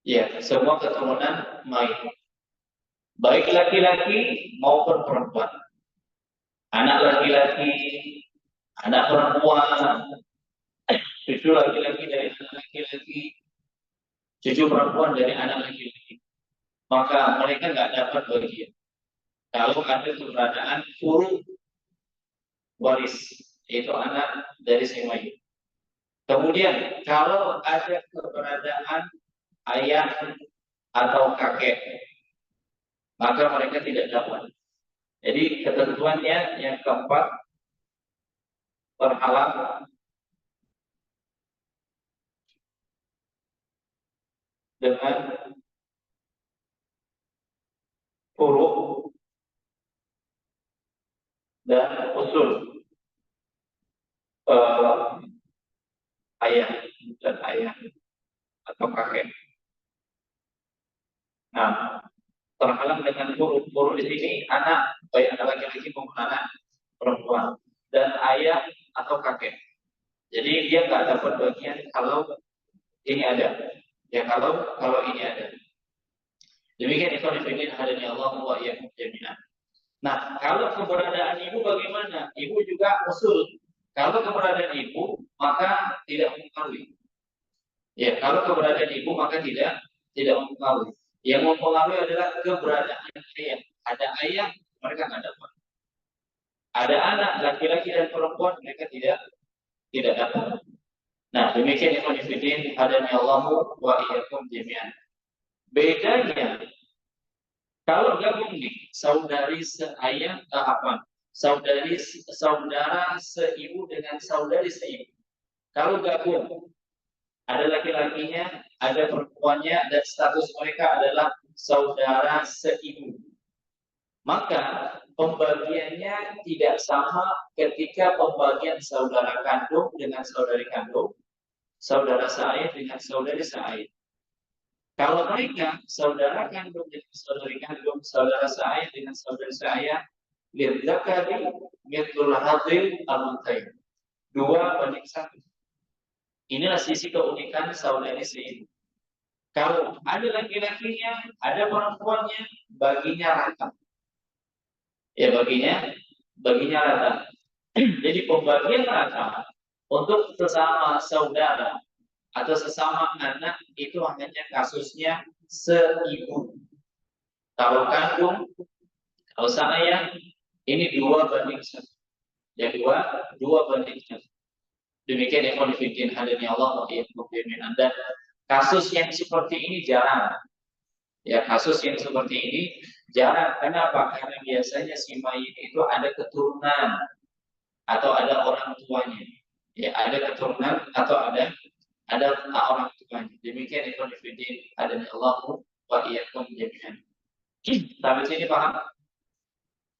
Ya, semua keturunan mayit. Baik laki-laki maupun perempuan. Anak laki-laki, anak perempuan, cucu laki-laki dari anak laki-laki, cucu perempuan dari anak laki-laki. Maka mereka nggak dapat bagian. Kalau ada keberadaan furu waris, yaitu anak dari si mayit. Kemudian kalau ada keberadaan ayah atau kakek, maka mereka tidak dapat. Jadi ketentuannya yang keempat, terhalang dengan huruf dan usul ayah dan ayah atau kakek. Nah, terhalang dengan huruf di sini anak, baik anak laki-laki maupun anak perempuan, dan ayah atau kakek. Jadi dia nggak dapat bagian kalau ini ada. Ya kalau ini ada. Demikian ikhwan fillah hadani Allah wa iyyakum jami'an. Nah, kalau keberadaan ibu bagaimana? Ibu juga usul. Kalau keberadaan ibu maka tidak mempengaruhi. Ya, kalau keberadaan ibu maka tidak mempengaruhi. Yang mempengaruhi adalah keberadaan ayah. Ada ayah, mereka nggak dapat. Ada anak laki-laki dan perempuan, mereka tidak dapat. Nah, demikian ikhwan fillah hadani Allah wa iyyakum jami'an. Bedanya kalau gabung nih saudari seayah saudara seibu dengan saudari seibu. Kalau gabung ada laki-lakinya, ada perempuannya, dan status mereka adalah saudara seibu. Maka pembagiannya tidak sama ketika pembagian saudara kandung dengan saudari kandung, saudara seayah dengan saudari seayah. Kalau mereka saudara kandung dengan saudari kandung, saudara seayah dengan saudari seayah, lidzakari mithlul hadzil al-unthayain. 2:1. Inilah sisi keunikan saudari seibu. Kalau ada laki-lakinya, ada perempuannya, baginya rata. Ya, baginya rata. Jadi pembagian rata untuk sesama saudara atau sesama anak itu hanya kasusnya seibu. Kalau kandung, kalau seayah, ini 2:1. Ya, 2:1. Demikian ikhwan fillah hadani Allah wa iyyakum jami'an. Dan kasus yang seperti ini jarang. Ya, kasus yang seperti ini jarang. Kenapa? Karena biasanya si mayit itu ada keturunan atau ada orang tuanya. Ya, ada keturunan atau ada orang tuanya. Demikian ikhwan fillah hadani Allah wa iyyakum jami'an. Sampai sini paham?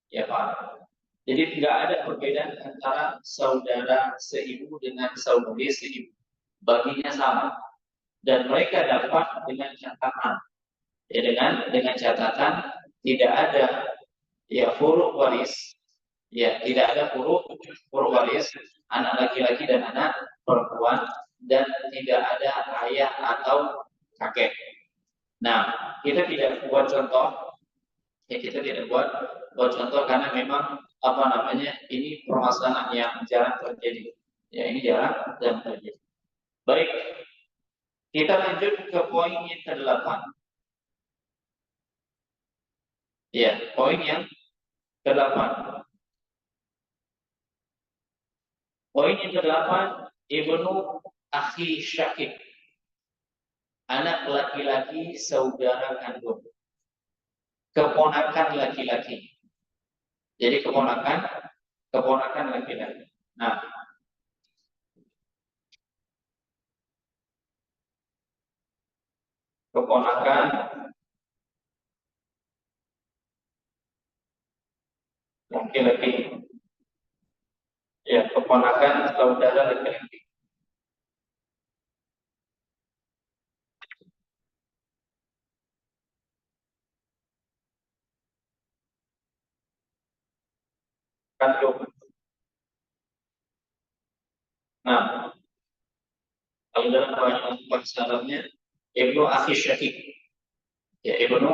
Ya, paham. Jadi tidak ada perbedaan antara saudara seibu dengan saudari seibu. Baginya sama. Dan mereka dapat dengan catatan. Ya, dengan catatan tidak ada ya furu waris. Ya, tidak ada furu waris anak laki-laki dan anak perempuan dan tidak ada ayah atau kakek. Nah, kita tidak buat contoh, ya kita tidak buat contoh karena memang apa namanya ini permasalahan yang jarang terjadi. Ya ini jarang terjadi. Baik, kita lanjut ke poin yang ke-8. Ya, poin yang ke-8. Poin yang ke-8, Ibnu Akhi Syakib. Anak laki-laki saudara kandung. Keponakan laki-laki. Jadi keponakan laki-laki. Nah, keponakan laki-laki. Ya, keponakan saudara laki-laki. Kandung. Nah, kalau dalam bahasa Arabnya Ibnu Akhi Syakib. Ya, Ibnu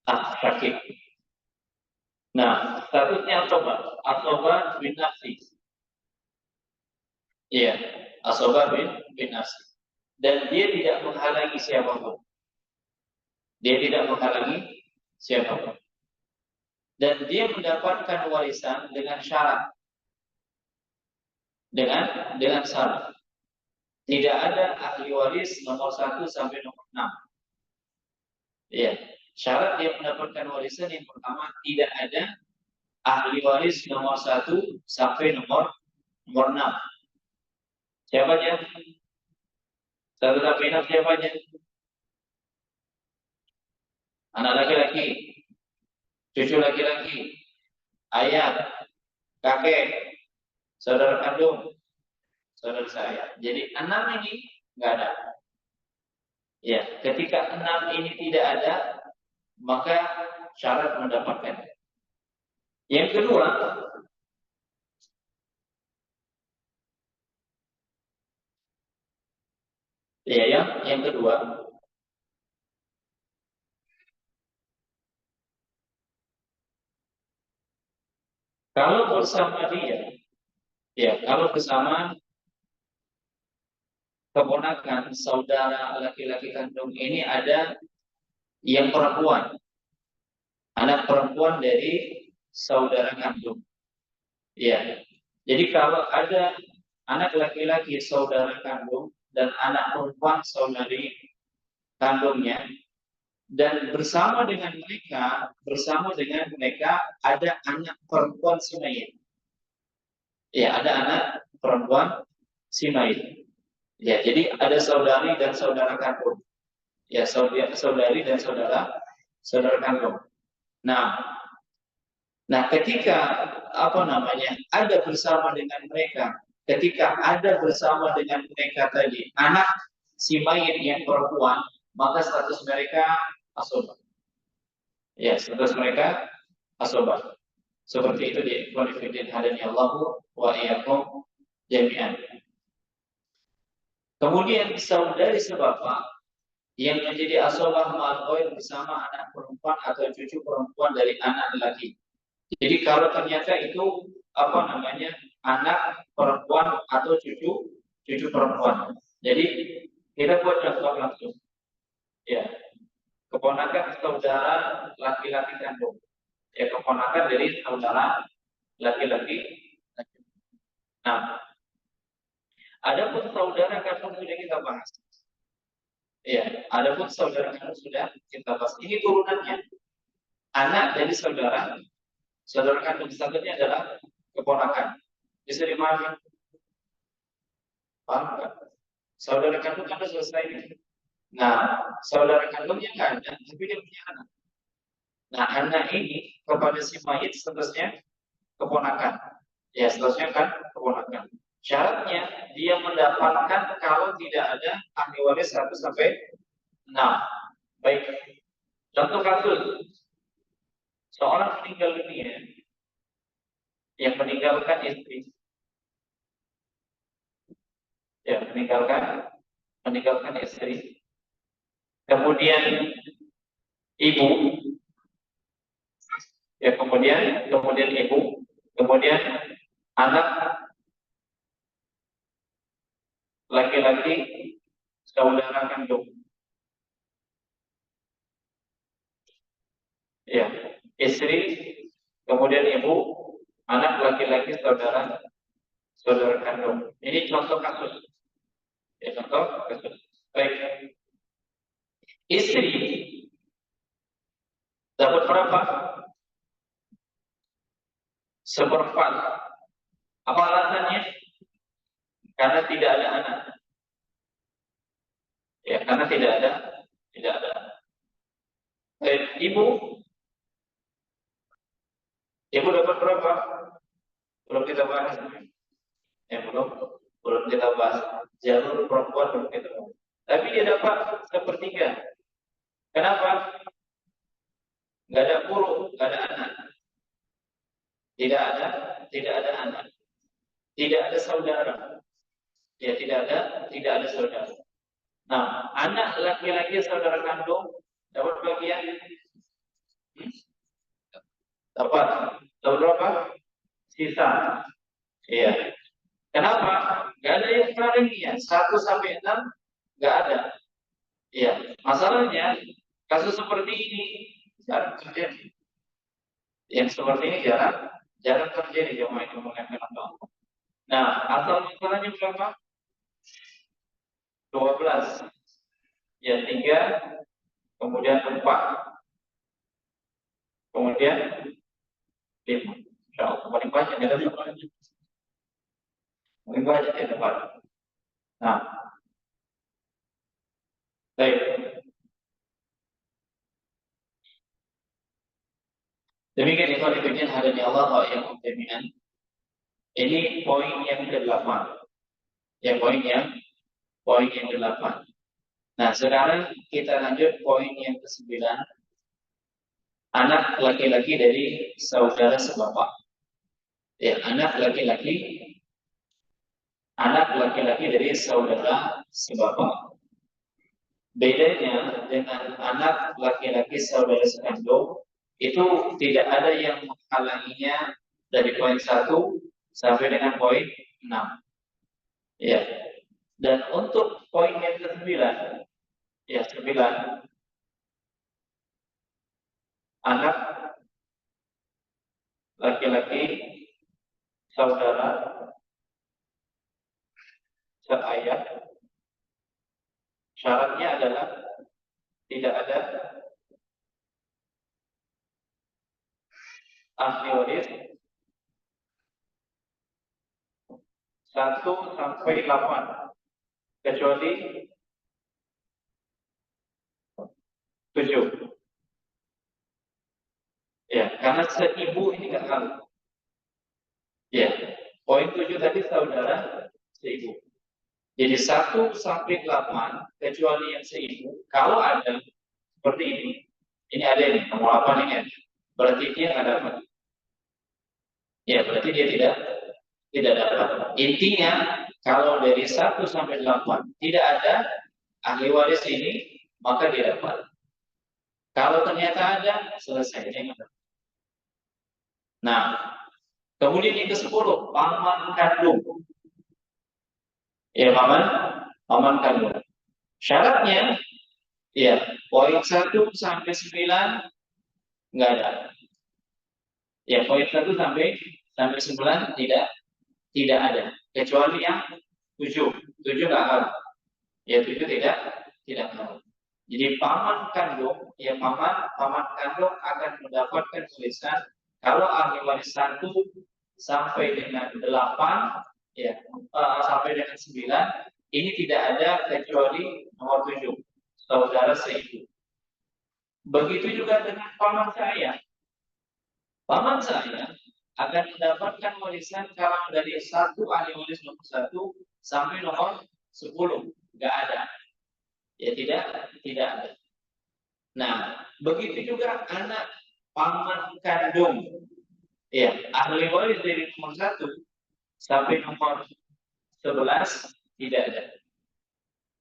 Akhi Syakib. Nah, statusnya Asoba bin Nafsi. Iya, Asoba bin Nafsi. Dan dia tidak menghalangi siapapun. Dia tidak menghalangi siapapun. Dan dia mendapatkan warisan dengan syarat. Dengan syarat. Tidak ada ahli waris nomor 1 sampai nomor 6. Iya. Syarat dia mendapatkan warisan yang pertama tidak ada ahli waris nomor 1 sampai nomor 6. Siapa aja? 1 sampai 6 siapa aja? Anak laki-laki, cucu laki-laki, ayah, kakek, saudara kandung, saudara saya. Jadi 6 ini nggak ada. Ya, ketika 6 ini tidak ada, maka syarat mendapatkan. Yang kedua, ya yang kedua, kalau bersama dia, ya kalau bersama keponakan saudara laki-laki kandung ini ada yang perempuan, anak perempuan dari saudara kandung. Ya, jadi kalau ada anak laki-laki saudara kandung dan anak perempuan saudari kandungnya, dan bersama dengan mereka ada anak perempuan si mayit. Ya, ada anak perempuan si mayit. Ya, jadi ada saudari dan saudara kandung. Ya, saudari dan saudara kandung. Nah, ketika ada bersama dengan mereka, tadi anak si mayit yang perempuan, maka status mereka asobah. Ya, status mereka asobah. Seperti itu di Ikhwanifidin hadani Allahu wa iyyakum jami'an. Kemudian saudari sebapak yang menjadi asobah ma'al bersama anak perempuan atau cucu perempuan dari anak laki. Jadi kalau ternyata itu anak perempuan atau cucu perempuan. Jadi kita buat contoh langsung. Ya, keponakan saudara laki-laki kandung. Ya, keponakan dari saudara laki-laki. Nah, adapun saudara kandung sudah kita bahas. Ya, adapun saudara kandung sudah kita bahas. Ini turunannya. Anak dari saudara kandung statusnya adalah keponakan. Bisa dimana? Paham kan? Saudara kandung kan selesai. Nah, saudara kandungnya nggak ada, tapi dia punya anak. Nah, anak ini kepada si mayit statusnya keponakan. Ya, statusnya kan keponakan. Syaratnya dia mendapatkan kalau tidak ada ahli waris 1 sampai 6. Baik. Contoh kasus seorang meninggal dunia yang meninggalkan istri. Ya, meninggalkan istri. Kemudian ibu, ya kemudian ibu, kemudian anak laki-laki saudara kandung. Ya, istri, kemudian ibu, anak laki-laki saudara kandung. Ini contoh kasus. Ya, contoh kasus. Baik. Istri dapat berapa? Seperempat. Apa alasannya? Karena tidak ada anak. Ya, karena tidak ada. Baik, ibu dapat berapa? Belum kita bahas. Ya, belum kita bahas. Jalur perempuan belum kita bahas. Tapi dia dapat sepertiga. Kenapa? Nggak ada guru, nggak ada anak. Tidak ada anak. Tidak ada saudara. Ya, tidak ada saudara. Nah, anak laki-laki saudara kandung dapat bagian dapat berapa? Sisa. Iya. Kenapa? Nggak ada yang paringnya. 1 sampai 6 nggak ada. Iya. Masalahnya kasus seperti ini jarang terjadi. Yang seperti ini jarang terjadi jemaah yang menggunakan Allah. Nah, asal masalahnya berapa? 12. Ya, 3, kemudian 4, kemudian 5. Insyaallah paling banyak ya dapat. Paling banyak ya dapat. Nah, baik. Demikian itu demikian hadani Allah wa iyyakum jami'an. Ini poin yang ke-8. Ya, poin yang ke-8. Nah, sekarang kita lanjut poin yang ke-9. Anak laki-laki dari saudara sebapak. Ya, anak laki-laki dari saudara sebapak. Bedanya dengan anak laki-laki saudara sekandung, itu tidak ada yang menghalanginya dari poin 1 sampai dengan poin 6. Ya. Dan untuk poin yang ke-9, ya 9, anak laki-laki saudara seayah, syaratnya adalah tidak ada ahli waris 1 sampai 8, kecuali 7. Ya, karena seibu ini nggak tahu. Ya, poin 7 tadi saudara seibu. Jadi 1 sampai 8, kecuali yang seibu, kalau ada seperti ini ada ini, nomor 8 ini ada. Berarti dia nggak dapat. Ya, berarti dia tidak dapat. Intinya, kalau dari 1 sampai 8 tidak ada ahli waris ini, maka dia dapat. Kalau ternyata ada, selesai. Nah, kemudian yang ke-10, paman kandung. Ya, paman kandung. Syaratnya, ya, poin 1 sampai 9 nggak ada. Ya, poin 1 sampai 9 tidak ada. Kecuali yang 7. 7 nggak ada. Ya, 7 tidak ada. Jadi paman kandung, ya paman kandung akan mendapatkan tulisan kalau ahli waris 1 sampai dengan 8, ya sampai dengan 9, ini tidak ada kecuali nomor 7, saudara seibu. Begitu juga dengan paman saya. Paman saya akan mendapatkan warisan kalau dari 1 ahli waris nomor 1 sampai nomor 10, nggak ada. Ya tidak ada. Nah, begitu juga anak paman kandung. Ya, ahli waris dari nomor 1 sampai nomor 11 tidak ada.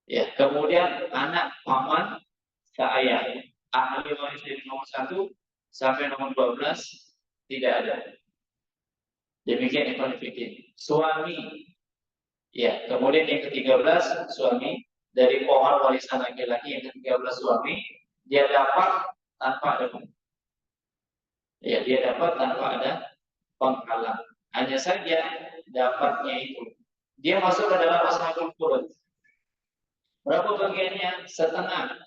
Ya, kemudian anak paman seayah, ahli waris dari nomor 1 sampai nomor 12 tidak ada. Demikian yang fikih. Suami, ya, kemudian yang ke-13 suami dari pohon warisan laki-laki, yang ke-13 suami dia dapat tanpa ada, ya, dia dapat tanpa ada penghalang. Hanya saja dapatnya itu dia masuk ke dalam ashabul furud. Berapa bagiannya? Setengah.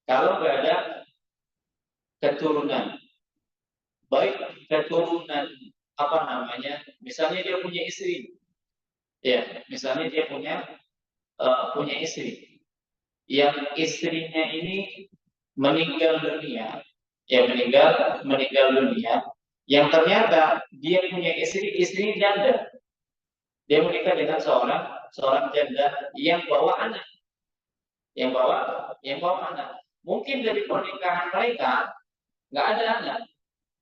Kalau nggak ada keturunan, baik keturunan apa namanya, misalnya dia punya istri, ya, misalnya dia punya istri, yang istrinya ini meninggal dunia, ya, meninggal dunia, yang ternyata dia punya istri janda, dia menikah dengan seorang janda yang bawa anak, yang bawa anak. Mungkin dari pernikahan mereka nggak ada anak,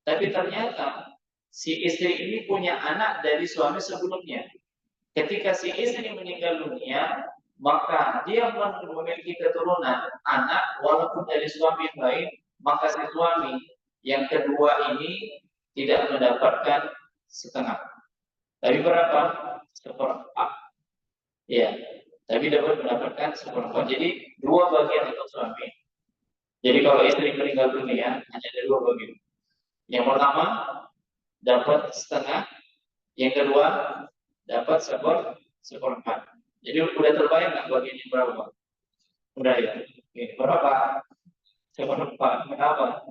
tapi ternyata si istri ini punya anak dari suami sebelumnya. Ketika si istri meninggal dunia, maka dia memiliki keturunan anak walaupun dari suami yang lain, maka si suami yang kedua ini tidak mendapatkan setengah. Tapi berapa? Seperempat. Ya, tapi dapat mendapatkan seperempat. Jadi 2 bagian untuk suami. Jadi kalau istri meninggal dunia hanya ada 2 bagian. Yang pertama dapat setengah, yang kedua dapat seperempat. Jadi udah terbayang nggak bagiannya berapa? Udah ya. Oke, berapa? Seperempat. Kenapa?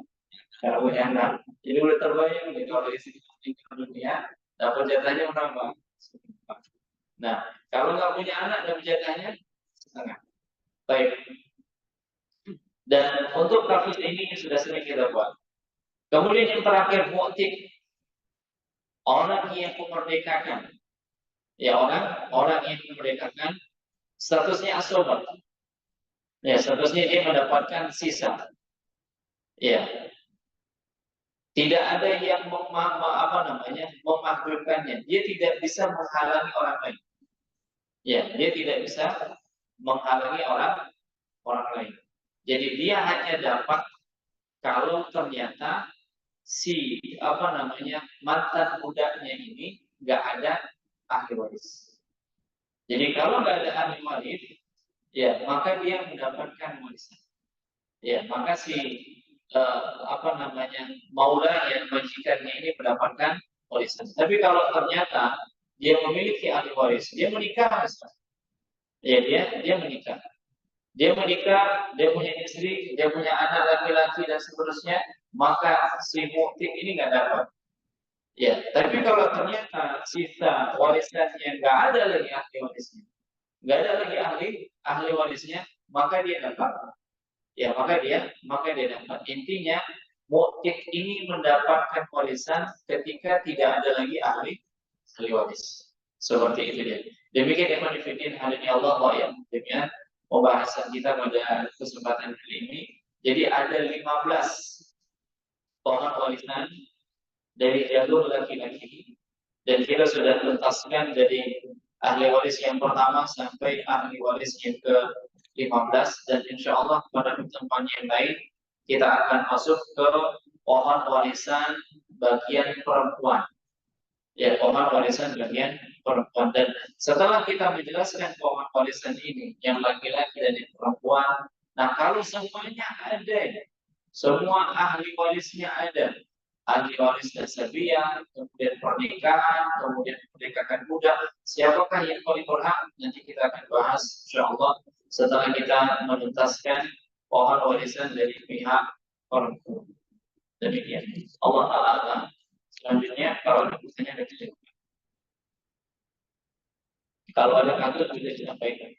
Karena punya anak. Jadi udah terbayang nih kalau istri meninggal dunia dapat jatahnya berapa? Seperempat. Nah, kalau nggak punya anak dan jatahnya setengah. Baik. Dan untuk kasus ini sudah sering kita buat. Kemudian yang terakhir, mu'tik, orang yang memerdekakan. Ya, orang yang memerdekakan, statusnya asobat. Ya, statusnya dia mendapatkan sisa. Ya, tidak ada yang memaklumkannya. Dia tidak bisa menghalangi orang lain. Ya, dia tidak bisa menghalangi orang lain. Jadi dia hanya dapat kalau ternyata si mantan budaknya ini nggak ada ahli waris. Jadi kalau nggak ada ahli waris, ya maka dia mendapatkan warisan. Ya, maka si maula yang majikannya ini mendapatkan warisan. Tapi kalau ternyata dia memiliki ahli waris, dia menikah, ya dia menikah. Dia menikah, dia punya istri, dia punya anak laki-laki dan seterusnya, maka si mu'tik ini nggak dapat. Ya, tapi kalau ternyata sisa warisannya nggak ada lagi ahli warisnya, nggak ada lagi ahli warisnya, maka dia dapat. Ya, maka dia dapat. Intinya mu'tik ini mendapatkan warisan ketika tidak ada lagi ahli waris. Seperti itu dia. Demikian yang menunjukkan hadisnya Allah ya. Demikian pembahasan kita pada kesempatan kali ini. Jadi ada 15 pohon warisan dari jalur laki-laki, dan kita sudah tuntaskan dari ahli waris yang pertama sampai ahli waris yang ke-15, dan insya Allah pada pertemuan yang lain kita akan masuk ke pohon warisan bagian perempuan. Ya, pohon warisan bagian perempuan. Dan setelah kita menjelaskan pohon warisan ini, yang laki-laki dan yang perempuan, nah kalau semuanya ada, semua ahli warisnya ada, ahli waris nasabiyah, kemudian pernikahan, kemudian pernikahan muda, siapakah yang paling berhak? Nanti kita akan bahas, insya Allah, setelah kita menuntaskan pohon warisan dari pihak perempuan. Demikian. Allah Ta'ala. Selanjutnya, kalau ada pertanyaan dari saya. Kalau ada kantor bisa disampaikan.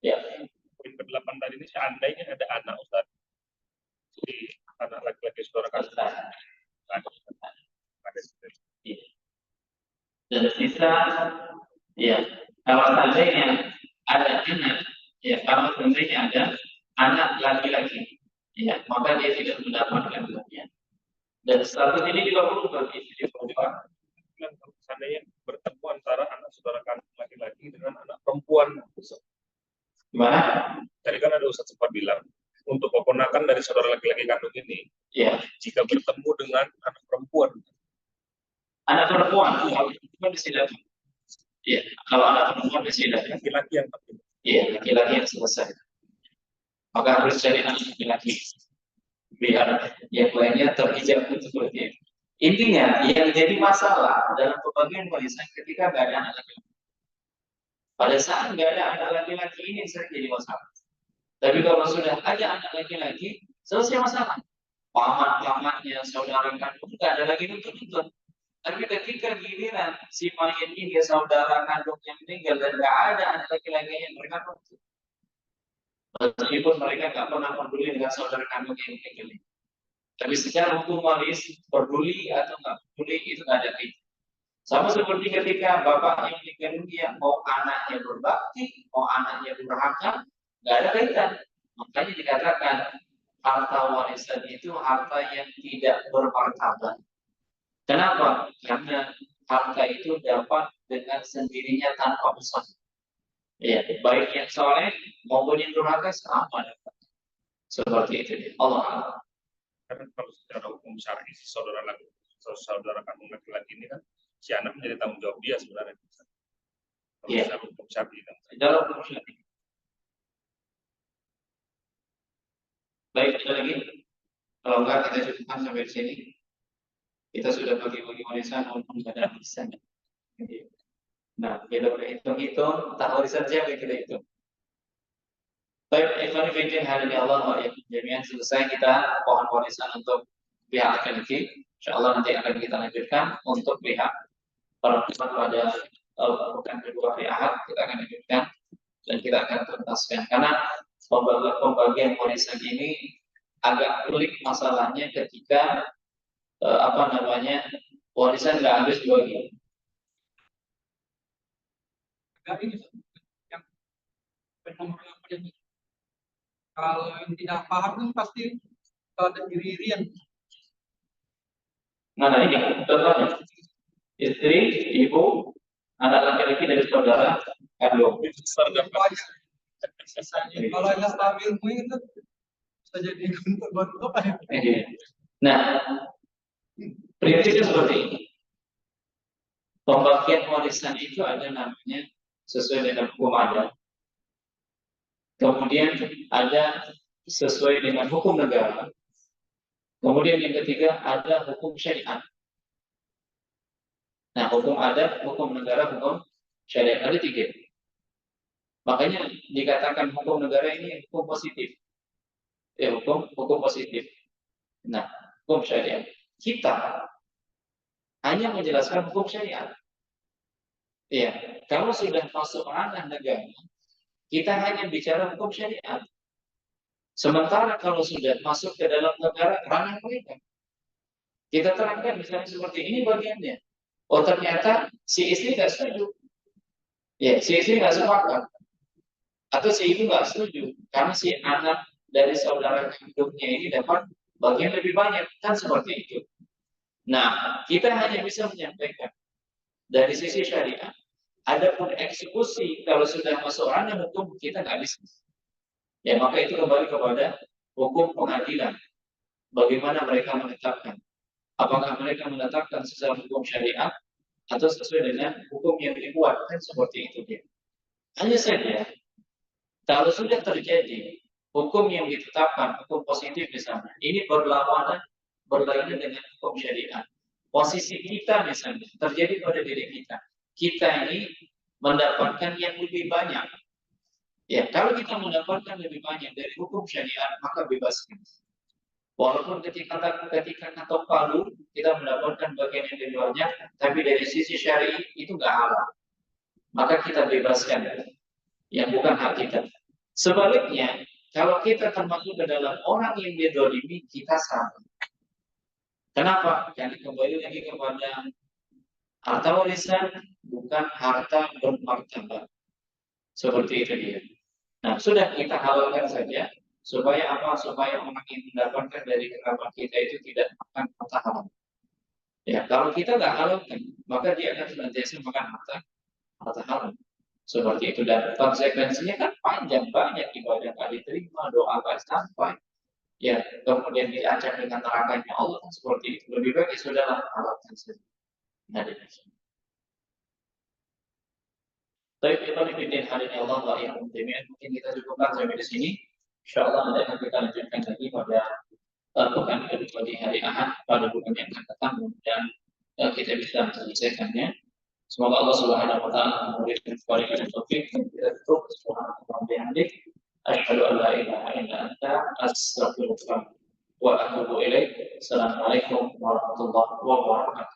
Ya. Poin ke-8 tadi ini seandainya ada anak Ustaz, si anak laki-laki saudara kandung. Ya. Dan sisa, ya, kalau seandainya ada anak, ya, kalau seandainya ada anak laki-laki, ya, maka dia tidak mendapatkan bagian. Dan status ini juga berubah di istri perempuan. bilang kalau seandainya bertemu antara anak saudara kandung laki-laki dengan anak perempuan. Gimana? Tadi kan ada Ustaz sempat bilang, untuk keponakan dari saudara laki-laki kandung ini, Ya. jika bertemu dengan anak perempuan. Anak perempuan, kalau perempuan bisa datang. Iya, kalau anak perempuan bisa datang. Laki-laki yang penting. Iya, laki-laki yang selesai. Maka harus cari anak laki-laki. Biar yang lainnya terhijab seperti itu. Intinya, yang jadi masalah dalam pembagian warisan ketika nggak ada anak laki-laki. Pada saat nggak ada anak laki-laki ini sering jadi masalah. Tapi kalau sudah ada anak laki-laki, selesai masalah. Paman-pamannya, saudara kandung, nggak ada lagi nuntut-nuntut. Tapi ketika giliran si mayat ini saudara kandung yang meninggal dan nggak ada anak laki-laki yang mereka nuntut. Meskipun mereka nggak pernah peduli dengan saudara kandung yang meninggal. Tapi secara hukum waris, peduli atau nggak peduli itu nggak ada kaitan. Sama seperti ketika bapak yang meninggal dunia, mau anaknya berbakti, mau anaknya durhaka, nggak ada kaitan. Makanya dikatakan harta warisan itu harta yang tidak bermartabat. Kenapa? Karena harta itu dapat dengan sendirinya tanpa usaha. Ya, baik yang soleh maupun yang durhaka sama dapat. Seperti itu. Allah. Karena kalau secara hukum syar'i si saudara kandung laki-laki ini kan si anak menjadi tanggung jawab dia sebenarnya. Kalau secara hukum syar'i kan. Dalam hukum syar'i. Baik, ada lagi. Kalau enggak kita cukupkan sampai di sini. Kita sudah bagi-bagi warisan walaupun nggak ada warisan. Nah, kita udah hitung-hitung, tak warisan siapa kita hitung. Baik, ikhwan fillah hari Allah ya. Jami'an selesai kita pohon warisan untuk pihak laki-laki. Insyaallah nanti akan kita lanjutkan untuk pihak perempuan pada pekan kedua hari Ahad kita akan lanjutkan dan kita akan tuntaskan karena pembagian warisan ini agak pelik masalahnya ketika warisan nggak habis dibagi. Kalau yang tidak paham kan pasti ada iri-irian. Nah, ini contohnya istri, ibu, anak laki-laki dari saudara kandung. Kalau yang stabil itu bisa jadi bentuk apa ya? Nah, prinsipnya seperti ini. Pembagian warisan itu ada namanya sesuai dengan hukum adat. Kemudian ada sesuai dengan hukum negara. Kemudian yang ketiga ada hukum syariat. Nah, hukum adat, hukum negara, hukum syariat ada tiga. Makanya dikatakan hukum negara ini hukum positif. Hukum positif. Nah, hukum syariat. Kita hanya menjelaskan hukum syariat. Ya, kalau sudah masuk ranah negara, kita hanya bicara hukum syariat. Sementara kalau sudah masuk ke dalam negara, ranah mereka. Kita terangkan misalnya seperti ini bagiannya. Oh ternyata si istri nggak setuju. Ya, si istri nggak sepakat. Atau si ibu nggak setuju. Karena si anak dari saudara kandungnya ini dapat bagian lebih banyak. Kan seperti itu. Nah, kita hanya bisa menyampaikan dari sisi syariat. Adapun eksekusi kalau sudah masuk ranah hukum kita nggak bisa. Ya maka itu kembali kepada hukum pengadilan. Bagaimana mereka menetapkan? Apakah mereka menetapkan secara hukum syariat atau sesuai dengan hukum yang dibuat? Kan seperti itu dia. Hanya saja kalau sudah terjadi hukum yang ditetapkan, hukum positif di sana, ini berlawanan dengan hukum syariat. Posisi kita misalnya terjadi pada diri kita. Kita ini mendapatkan yang lebih banyak. Ya, kalau kita mendapatkan lebih banyak dari hukum syariat, maka bebaskan. Walaupun ketika ketok palu kita mendapatkan bagian yang lebih banyak, tapi dari sisi syari itu nggak halal. Maka kita bebaskan yang bukan hak kita. Sebaliknya, kalau kita termasuk ke dalam orang yang didolimi, kita sama. Kenapa? Karena kembali lagi kepada harta warisan bukan harta bermartabat. Seperti itu dia. Nah, sudah kita halalkan saja supaya apa? Supaya orang yang mendapatkan dari kerabat kita itu tidak makan harta haram. Ya, kalau kita nggak halalkan, maka dia akan senantiasa makan harta haram. Seperti itu, dan konsekuensinya kan panjang, banyak ibadah nggak diterima, doa nggak sampai. Ya, kemudian diancam dengan nerakanya Allah kan seperti itu. Lebih baik ya sudahlah halalkan saja. Nah, demikian. Tapi kita dipimpin hari ini Allah yang mungkin kita cukupkan sampai di sini. Insyaallah nanti akan kita lanjutkan lagi pada pekan kedua di hari Ahad pada bulan yang akan datang, dan kita bisa menyelesaikannya. Semoga Allah Subhanahu wa taala memberikan kepada kita taufik dan kita tutup subhanallahi wa bihamdihi asyhadu an la ilaha illa anta astaghfiruka wa atubu ilaik. Assalamualaikum warahmatullahi wabarakatuh.